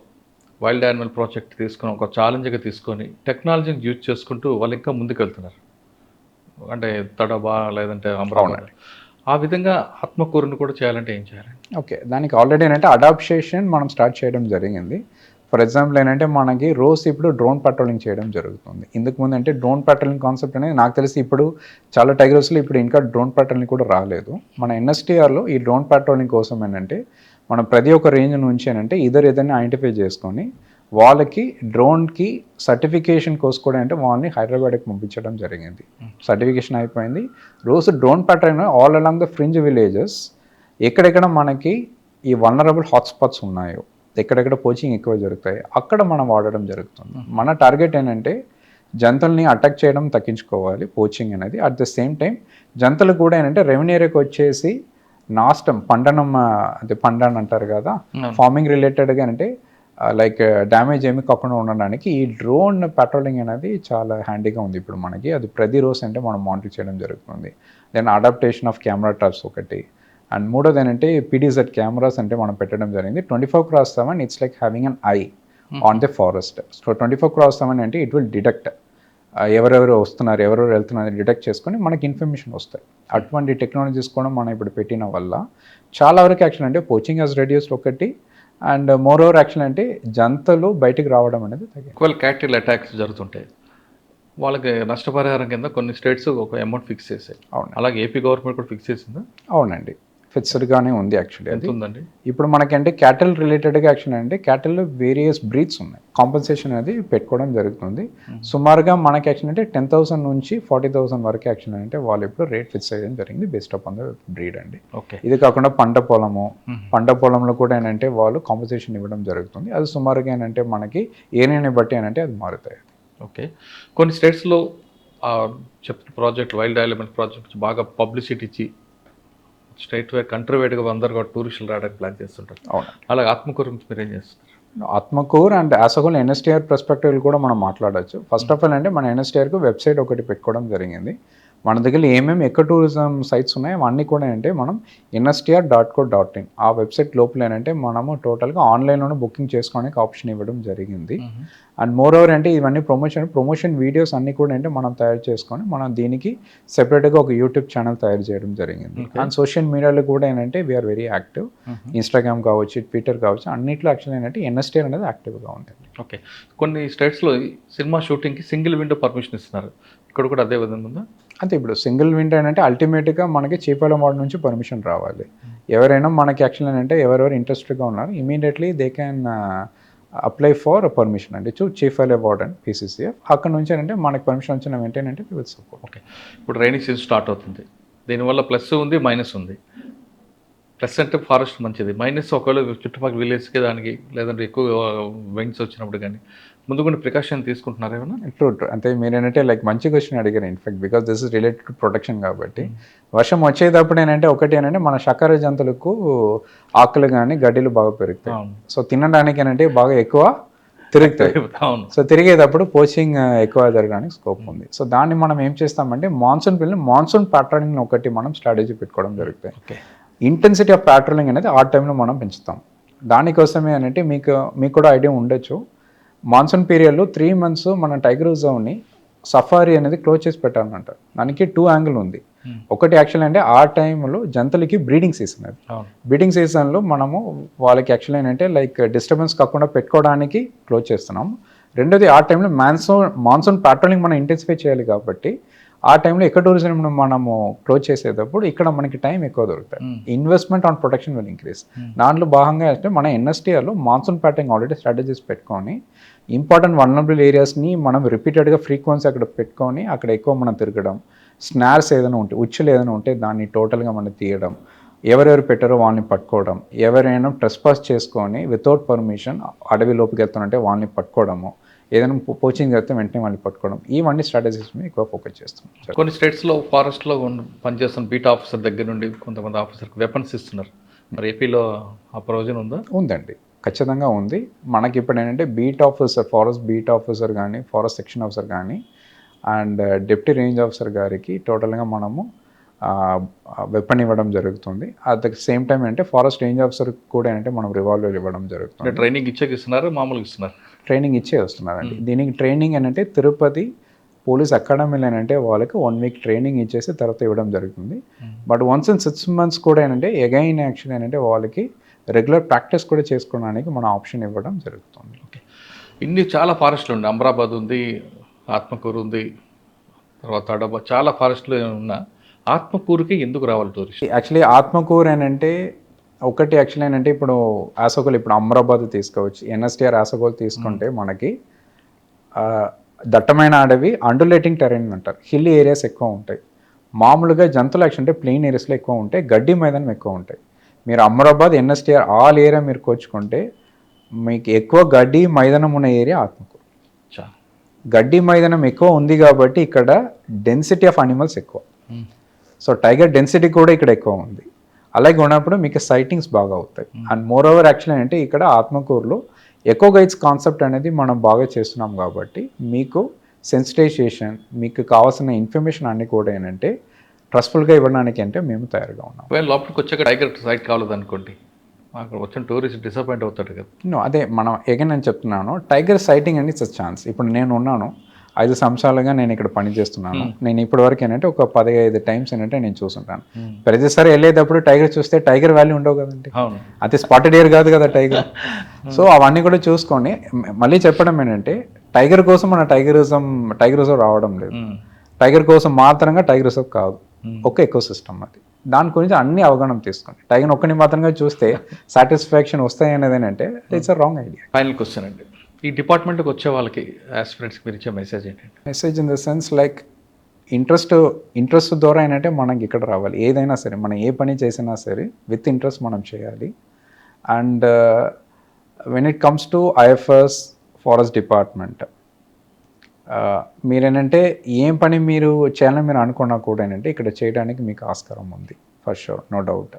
వైల్డ్ యానిమల్ ప్రాజెక్ట్ తీసుకొని ఒక ఛాలెంజ్గా తీసుకొని టెక్నాలజీని యూజ్ చేసుకుంటూ వాళ్ళు ఇంకా ముందుకు వెళ్తున్నారు. అంటే తడబా లేదంటే అమరావతి ఆ విధంగా ఆత్మకూరుని కూడా చేయాలంటే ఏం చేయాలి? ఓకే, దానికి ఆల్రెడీ ఏంటంటే అడాప్టేషన్ మనం స్టార్ట్ చేయడం జరిగింది. ఫర్ ఎగ్జాంపుల్ ఏంటంటే మనకి రోజు ఇప్పుడు డ్రోన్ పెట్రోలింగ్ చేయడం జరుగుతుంది. ఇందుకు ముందు అంటే డ్రోన్ పెట్రోలింగ్ కాన్సెప్ట్ అనేది నాకు తెలిసి ఇప్పుడు చాలా టైగర్స్లో ఇప్పుడు ఇంకా డ్రోన్ పెట్రోలింగ్ కూడా రాలేదు. మన ఎన్ఎస్టీఆర్లో ఈ డ్రోన్ పెట్రోలింగ్ కోసం ఏంటంటే మనం ప్రతి ఒక్క రేంజ్ నుంచి ఏంటంటే ఏదైనా ఐడెంటిఫై చేసుకొని వాళ్ళకి డ్రోన్కి సర్టిఫికేషన్ కోసం కూడా అంటే వాళ్ళని హైదరాబాద్కి పంపించడం జరిగింది. సర్టిఫికేషన్ అయిపోయింది. రోజు drone patrolling all along the fringe villages ఎక్కడెక్కడ మనకి ఈ వల్నరబుల్ హాట్స్పాట్స్ ఉన్నాయో, ఎక్కడెక్కడ పోచింగ్ ఎక్కువ జరుగుతాయి అక్కడ మనం వాడడం జరుగుతుంది. మన టార్గెట్ ఏంటంటే జంతువుల్ని అటాక్ చేయడం తగ్గించుకోవాలి, పోచింగ్ అనేది. అట్ ద సేమ్ టైం జంతువులు కూడా ఏంటంటే రెవెన్యూ ఏరియాకి వచ్చేసి నాస్టం పండనం, అదే పండన్ అంటారు కదా, ఫార్మింగ్ రిలేటెడ్గా అంటే లైక్ డ్యామేజ్ ఏమి కాకుండా ఉండడానికి ఈ డ్రోన్ పెట్రోలింగ్ అనేది చాలా హ్యాండీగా ఉంది ఇప్పుడు మనకి. అది ప్రతిరోజు అంటే మనం మానిటర్ చేయడం జరుగుతుంది. Then adaptation of camera traps ఒకటి, అండ్ మూడోది ఏంటంటే పీడీజెడ్ కెమెరాస్ అంటే మనం పెట్టడం జరిగింది. 24/7 it's like having an eye on the forest. So 24/7 అంటే ఇట్ విల్ డిటెక్ట్ ఎవరెవరు వస్తున్నారు, ఎవరెవరు వెళ్తున్నారు డిటెక్ట్ చేసుకొని మనకి ఇన్ఫర్మేషన్ వస్తాయి. అటువంటి టెక్నాలజీస్ కూడా మనం ఇప్పుడు పెట్టిన వల్ల చాలా వరకు యాక్షన్ అంటే పోచింగ్ హెస్ రెడ్యూస్డ్ ఒకటి, అండ్ మోర్ ఓవర్ యాక్షన్ అంటే జంతువులు బయటికి రావడం అనేది తగ్గింది. ఒకవేళ క్యాటిల్ అటాక్స్ జరుగుతుంటాయి వాళ్ళకి నష్టపరిహారం కింద కొన్ని స్టేట్స్ ఒక అమౌంట్ ఫిక్స్ చేశాయి. అవును, అలాగే ఏపీ గవర్నమెంట్ కూడా ఫిక్స్ చేసిందా? అవునండి, ఫిక్స్డ్గానే ఉంది యాక్చువల్లీ. అది ఉందండి. ఇప్పుడు మనకంటే క్యాటిల్ రిలేటెడ్గా యాక్షన్ అంటే క్యాటిల్లో వేరియస్ బ్రీడ్స్ ఉన్నాయి. కాంపెన్సేషన్ అనేది పెట్టుకోవడం జరుగుతుంది. సుమారుగా మనకి యాక్షన్ అంటే 10,000 నుంచి 40,000 వరకు యాక్షన్ అంటే వాళ్ళు ఇప్పుడు రేట్ ఫిక్స్ చేయడం జరిగింది based up on the breed అండి. ఓకే. ఇది కాకుండా పంట పొలంలో కూడా ఏంటంటే వాళ్ళు కాంపెన్సేషన్ ఇవ్వడం జరుగుతుంది. అది సుమారుగా ఏంటంటే మనకి ఏరియాని బట్టి ఏంటంటే అది మారుతాయి. ఓకే. కొన్ని స్టేట్స్లో చెప్పిన ప్రాజెక్ట్ వైల్డ్ ఎలిమెంట్ ప్రాజెక్ట్ బాగా పబ్లిసిటీ ఇచ్చి స్టేట్ వైడ్ కంట్రీ వైడ్గా అందరు కూడా టూరిస్టులు రావడానికి ప్లాన్ చేస్తుంటారు. అవును, అలాగే ఆత్మకూరు గురించి మీరు ఏం చేస్తున్నారు? Atmakur and as a whole NSTR perspective కూడా మనం మాట్లాడచ్చు. ఫస్ట్ ఆఫ్ ఆల్ అంటే మన ఎన్ఎస్టీఆర్కు వెబ్సైట్ ఒకటి పెట్టుకోవడం జరిగింది. మన దగ్గర ఏమేమి ఎక్కడ టూరిజం సైట్స్ ఉన్నాయో అవన్నీ కూడా ఏంటంటే మనం nstr.co.in ఆ వెబ్సైట్ లోపల ఏంటంటే మనము టోటల్గా ఆన్లైన్లోనే బుకింగ్ చేసుకోవడానికి ఆప్షన్ ఇవ్వడం జరిగింది. అండ్ మోర్ ఓవర్ అంటే ఇవన్నీ ప్రమోషన్ వీడియోస్ అన్నీ కూడా అంటే మనం తయారు చేసుకొని మనం దీనికి సెపరేట్గా ఒక యూట్యూబ్ ఛానల్ తయారు చేయడం జరిగింది. అండ్ సోషల్ మీడియాలో కూడా ఏంటంటే వీఆర్ వెరీ యాక్టివ్. ఇన్స్టాగ్రామ్ కావచ్చు, ట్విట్టర్ కావచ్చు, అన్నింటిలో యాక్చువల్ ఏంటంటే ఎన్ఎస్టీఆర్ అనేది యాక్టివ్గా ఉంది. ఓకే. కొన్ని స్టేట్స్లో సినిమా షూటింగ్కి సింగిల్ విండో పర్మిషన్ ఇస్తున్నారు. ఇక్కడ కూడా అదే విధంగా ఉందా? అంటే ఇప్పుడు సింగిల్ విండో అంటే అల్టిమేట్గా మనకి చీపాల వార్డ్ నుంచి పర్మిషన్ రావాలి. ఎవరైనా మనకి యాక్చువల్ ఏంటంటే ఎవరెవరు ఇంట్రెస్టెడ్గా ఉన్నారు immediately they can apply for permission అండి చీఫ్ వార్డ్ అండ్ PCCF. అక్కడ నుంచి అంటే మనకి పర్మిషన్ వచ్చిన వెంటనే అంటే విత్ సపోర్ట్. ఓకే. ఇప్పుడు రైనీ సీజన్ స్టార్ట్ అవుతుంది. దీనివల్ల ప్లస్ ఉంది, మైనస్ ఉంది. ప్లస్ అంటే ఫారెస్ట్ మంచిది, మైనస్ ఒకవేళ చుట్టుపక్కల విలేజ్కి దానికి లేదంటే ఎక్కువ వెంగ్స్ వచ్చినప్పుడు కానీ ముందు కొన్ని ప్రికాషన్ తీసుకుంటున్నారు ఏమన్నా? ట్రూ అంటే మీరు ఏంటంటే లైక్ మంచి క్వశ్చన్ అడిగారు in fact, because this is related to protection కాబట్టి. వర్షం వచ్చేటప్పుడు ఏంటంటే ఒకటి ఏంటంటే మన శాకాహార జంతువులకు ఆకులు కానీ గడ్డిలు బాగా పెరుగుతాయి. సో తినడానికి ఏంటంటే బాగా ఎక్కువ తిరుగుతాయి. సో తిరిగేటప్పుడు పోచింగ్ ఎక్కువ జరగడానికి స్కోప్ ఉంది. సో దాన్ని మనం ఏం చేస్తామంటే మాన్సూన్ ప్యాట్రోలింగ్ ఒకటి మనం స్ట్రాటజీ పెట్టుకోవడం జరుగుతాయి. ఇంటెన్సిటీ ఆఫ్ ప్యాట్రోలింగ్ అనేది ఆ టైంలో మనం పెంచుతాం. దానికోసమే అంటే మీకు కూడా ఐడియా ఉండొచ్చు, మాన్సూన్ పీరియడ్లో 3 months మన టైగర్ రిజర్వ్ని సఫారీ అనేది క్లోజ్ చేసి పెట్టాలంట. దానికి 2 యాంగిల్ ఉంది. ఒకటి యాక్చువల్ అంటే ఆ టైంలో జంతువులకి బ్రీడింగ్ సీజన్, అది బ్రీడింగ్ సీజన్లో మనము వాళ్ళకి యాక్చువల్ ఏంటంటే లైక్ డిస్టర్బెన్స్ కాకుండా పెట్టుకోవడానికి క్లోజ్ చేస్తున్నాం. రెండోది ఆ టైంలో మాన్సూన్ ప్యాట్రోలింగ్ మనం ఇంటెన్సిఫై చేయాలి కాబట్టి ఆ టైంలో ఎక్కడ టూరిజం మనము క్లోజ్ చేసేటప్పుడు ఇక్కడ మనకి టైం ఎక్కువ దొరుకుతాయి. Investment on protection will increase. దాంట్లో భాగంగా అంటే మన ఎన్ఎస్టీఆర్లో మాన్సూన్ ప్యాటర్నింగ్ ఆల్రెడీ స్ట్రాటజీస్ పెట్టుకొని ఇంపార్టెంట్ వల్నరబుల్ ఏరియాస్ని మనం రిపీటెడ్గా ఫ్రీక్వెన్సీ అక్కడ పెట్టుకొని అక్కడ ఎక్కువ మనం తిరగడం, స్నార్స్ ఏదైనా ఉంటే ఉచ్చులు ఏదైనా ఉంటే దాన్ని టోటల్గా మనం తీయడం, ఎవరెవరు పెట్టారో వాళ్ళని పట్టుకోవడం, ఎవరైనా ట్రెస్పాస్ చేసుకొని వితౌట్ పర్మిషన్ అడవి లోపుకి వెళ్తానంటే వాళ్ళని పట్టుకోవడము, ఏదైనా పోచింగ్ చేస్తే వెంటనే వాళ్ళని పట్టుకోవడం, ఇవన్నీ స్ట్రాటజీస్ మీద ఎక్కువ ఫోకస్ చేస్తున్నాం. కొన్ని స్టేట్స్లో ఫారెస్ట్లో పనిచేస్తున్న బీట్ ఆఫీసర్ దగ్గర నుండి కొంతమంది ఆఫీసర్కి వెపన్స్ ఇస్తున్నారు. మరి ఏపీలో ఆ ప్రొవిజన్ ఉందా? ఉందండి, ఖచ్చితంగా ఉంది. మనకి ఇప్పుడు ఏంటంటే beat officer, forest beat officer కానీ, ఫారెస్ట్ సెక్షన్ ఆఫీసర్ కానీ అండ్ డిప్యూటీ రేంజ్ ఆఫీసర్ గారికి టోటల్గా మనము వెపన్ ఇవ్వడం జరుగుతుంది. అట్ ద సేమ్ టైం అంటే ఫారెస్ట్ రేంజ్ ఆఫీసర్ కూడా ఏంటంటే మనం రివాల్వర్ ఇవ్వడం జరుగుతుంది. ట్రైనింగ్ ఇస్తున్నారు, మామూలుగా ఇస్తున్నారు? ట్రైనింగ్ ఇచ్చే వస్తున్నారండి. దీనికి ట్రైనింగ్ ఏంటంటే తిరుపతి పోలీస్ అకాడమీలో ఏంటంటే వాళ్ళకి 1 week ట్రైనింగ్ ఇచ్చేసి తర్వాత ఇవ్వడం జరుగుతుంది. బట్ వన్స్ ఇన్ 6 months కూడా ఏంటంటే అగైన్ యాక్చువల్ ఏంటంటే వాళ్ళకి రెగ్యులర్ ప్రాక్టీస్ కూడా చేసుకోవడానికి మన ఆప్షన్ ఇవ్వడం జరుగుతుంది. ఇన్ని చాలా ఫారెస్ట్లు ఉన్నాయి. అమరాబాద్ ఉంది, ఆత్మకూరు ఉంది, తర్వాత అడబ, చాలా ఫారెస్ట్లు ఉన్నా ఆత్మకూరుకి ఎందుకు రావాలి టూరిస్ట్? యాక్చువల్లీ ఆత్మకూరు అని అంటే ఒకటి యాక్చువల్లీ ఏంటంటే ఇప్పుడు ఆసగోల్, ఇప్పుడు అమరాబాద్ తీసుకోవచ్చు, ఎన్ఎస్టిఆర్ ఆసగోల్ తీసుకుంటే మనకి దట్టమైన అడవి, అండులేటింగ్ టెరైన్ అంటారు, హిల్ ఏరియాస్ ఎక్కువ ఉంటాయి. మామూలుగా జంతువులు యాక్చువల్ అంటే ప్లెయిన్ ఏరియాస్లో ఎక్కువ ఉంటాయి, గడ్డి మైదానం ఎక్కువ ఉంటాయి. మీరు అమరాబాద్, ఎన్ఎస్టిఆర్ ఆల్ ఏరియా మీరు కోచుకుంటే మీకు ఎక్కువ గడ్డి మైదానం ఉన్న ఏరియా ఆత్మకూరు. గడ్డి మైదానం ఎక్కువ ఉంది కాబట్టి ఇక్కడ డెన్సిటీ ఆఫ్ అనిమల్స్ ఎక్కువ. సో టైగర్ డెన్సిటీ కూడా ఇక్కడ ఎక్కువ ఉంది. అలాగే ఉన్నప్పుడు మీకు సైటింగ్స్ బాగా అవుతాయి. అండ్ మోర్ ఓవర్ యాక్చువల్లీ అంటే ఇక్కడ ఆత్మకూరులో ఎకో గైడ్స్ కాన్సెప్ట్ అనేది మనం బాగా చేస్తున్నాం కాబట్టి మీకు సెన్సిటైజేషన్, మీకు కావాల్సిన ఇన్ఫర్మేషన్ అన్నీ కూడా ఏంటంటే ట్రస్ట్ఫుల్గా ఇవ్వడానికి అంటే మేము తయారుగా ఉన్నాం. లోపలికి వచ్చాక టైగర్ సైట్ కావాలనుకోండి, అక్కడ వచ్చిన టూరిస్ట్ డిసప్పాయింట్ అవుతాడు కదా. అదే మనం ఎగైన్ నేను చెప్తున్నాను, టైగర్ సైటింగ్ అనేది ఇట్స్ ఛాన్స్. ఇప్పుడు నేను ఉన్నాను 5 సంవత్సరాలుగా నేను ఇక్కడ పని చేస్తున్నాను. నేను ఇప్పటి వరకు ఏంటంటే ఒక 15 టైమ్స్ ఏంటంటే నేను చూసుంటాను. ప్రతిసారి వెళ్ళేటప్పుడు టైగర్ చూస్తే టైగర్ వాల్యూ ఉండవు కదండి, అది స్పాటెడ్ ఇయర్ కాదు కదా టైగర్. సో అవన్నీ కూడా చూసుకొని మళ్ళీ చెప్పడం ఏంటంటే టైగర్ కోసం మన టైగర్ రిజర్వ్ రావడం లేదు, టైగర్ కోసం మాత్రంగా టైగర్ రిజర్వ్ కాదు, ఒక ఎకో సిస్టమ్ అది. దాని గురించి అన్ని అవగాహన తీసుకోండి. టైగర్ ఒక్కని మాత్రంగా చూస్తే సాటిస్ఫాక్షన్ వస్తాయి అనేది ఏంటంటే it's a wrong idea. Final question అండి, ఈ డిపార్ట్మెంట్కి వచ్చే వాళ్ళకి ఆస్పిరెంట్స్కి మీరు ఇచ్చే మెసేజ్ ఏంటంటే? Message in the sense like interest ద్వారా ఏంటంటే మనకి ఇక్కడ రావాలి. ఏదైనా సరే మనం ఏ పని చేసినా సరే విత్ ఇంట్రెస్ట్ మనం చేయాలి. And when it comes to IFS forest department, మీరేంటంటే ఏం పని మీరు చేయాలని మీరు అనుకున్నా కూడా ఏంటంటే ఇక్కడ చేయడానికి మీకు ఆస్కారం ఉంది, for sure, no doubt.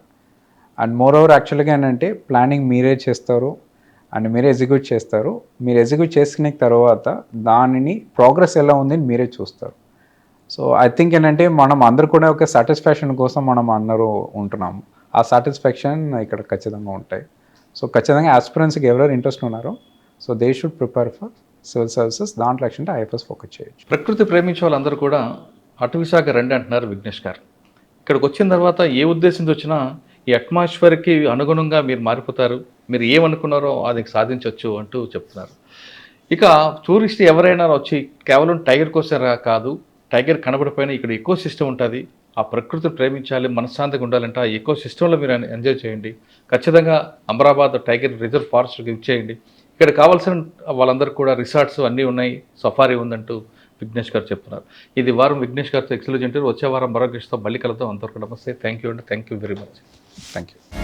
And moreover యాక్చువల్గా ఏంటంటే ప్లానింగ్ మీరే చేస్తారు అండ్ మీరే ఎగ్జిక్యూట్ చేస్తారు. మీరు ఎగ్జిక్యూట్ చేసుకునే తర్వాత దానిని ప్రోగ్రెస్ ఎలా ఉంది మీరే చూస్తారు. సో ఐ థింక్ ఏంటంటే మనం అందరూ కూడా ఒక సాటిస్ఫాక్షన్ కోసం మనం అందరూ ఉంటున్నాము. ఆ సాటిస్ఫాక్షన్ ఇక్కడ ఖచ్చితంగా ఉంటాయి. సో ఖచ్చితంగా ఆస్పిరెంట్స్కి ఎవరెవరు ఇంట్రెస్ట్ ఉన్నారో so they should prepare for civil services. దాంట్లో యాక్చువల్లీ ఐఎఫ్ఎస్ ఫోకస్ చేయొచ్చు. ప్రకృతి ప్రేమించే వాళ్ళందరూ కూడా అటవీ శాఖ రండి అంటున్నారు విఘ్నేష్ గారు. ఇక్కడికి వచ్చిన తర్వాత ఏ ఉద్దేశంతో వచ్చినా ఈ అట్మాస్ఫియర్కి అనుగుణంగా మీరు మారిపోతారు, మీరు ఏమనుకున్నారో అది సాధించవచ్చు అంటూ చెప్తున్నారు. ఇక టూరిస్ట్ ఎవరైనా వచ్చి కేవలం టైగర్ కోసం కాదు, టైగర్ కనబడిపోయినా ఇక్కడ ఎకో సిస్టమ్ ఉంటుంది, ఆ ప్రకృతిని ప్రేమించాలి, మనశ్శాంతిగా ఉండాలంటే ఆ ఎకో సిస్టంలో మీరు ఎంజాయ్ చేయండి. ఖచ్చితంగా అమరాబాద్ టైగర్ రిజర్వ్ ఫారెస్ట్కి ఇచ్చేయండి. ఇక్కడ కావాల్సిన వాళ్ళందరూ కూడా రిసార్ట్స్ అన్నీ ఉన్నాయి, సఫారీ ఉందంటూ విఘ్నేష్ గారు చెప్తున్నారు. ఇది వారం విఘ్నేష్ గారితో ఎక్స్క్లూజివ్ ఇంటర్వ్యూ. వచ్చే వారం మరో గెస్ట్తో మళ్ళీ కలుద్దాం. అంతవరకు నమస్తే, థ్యాంక్ యూ అండి, thank you very much. Thank you.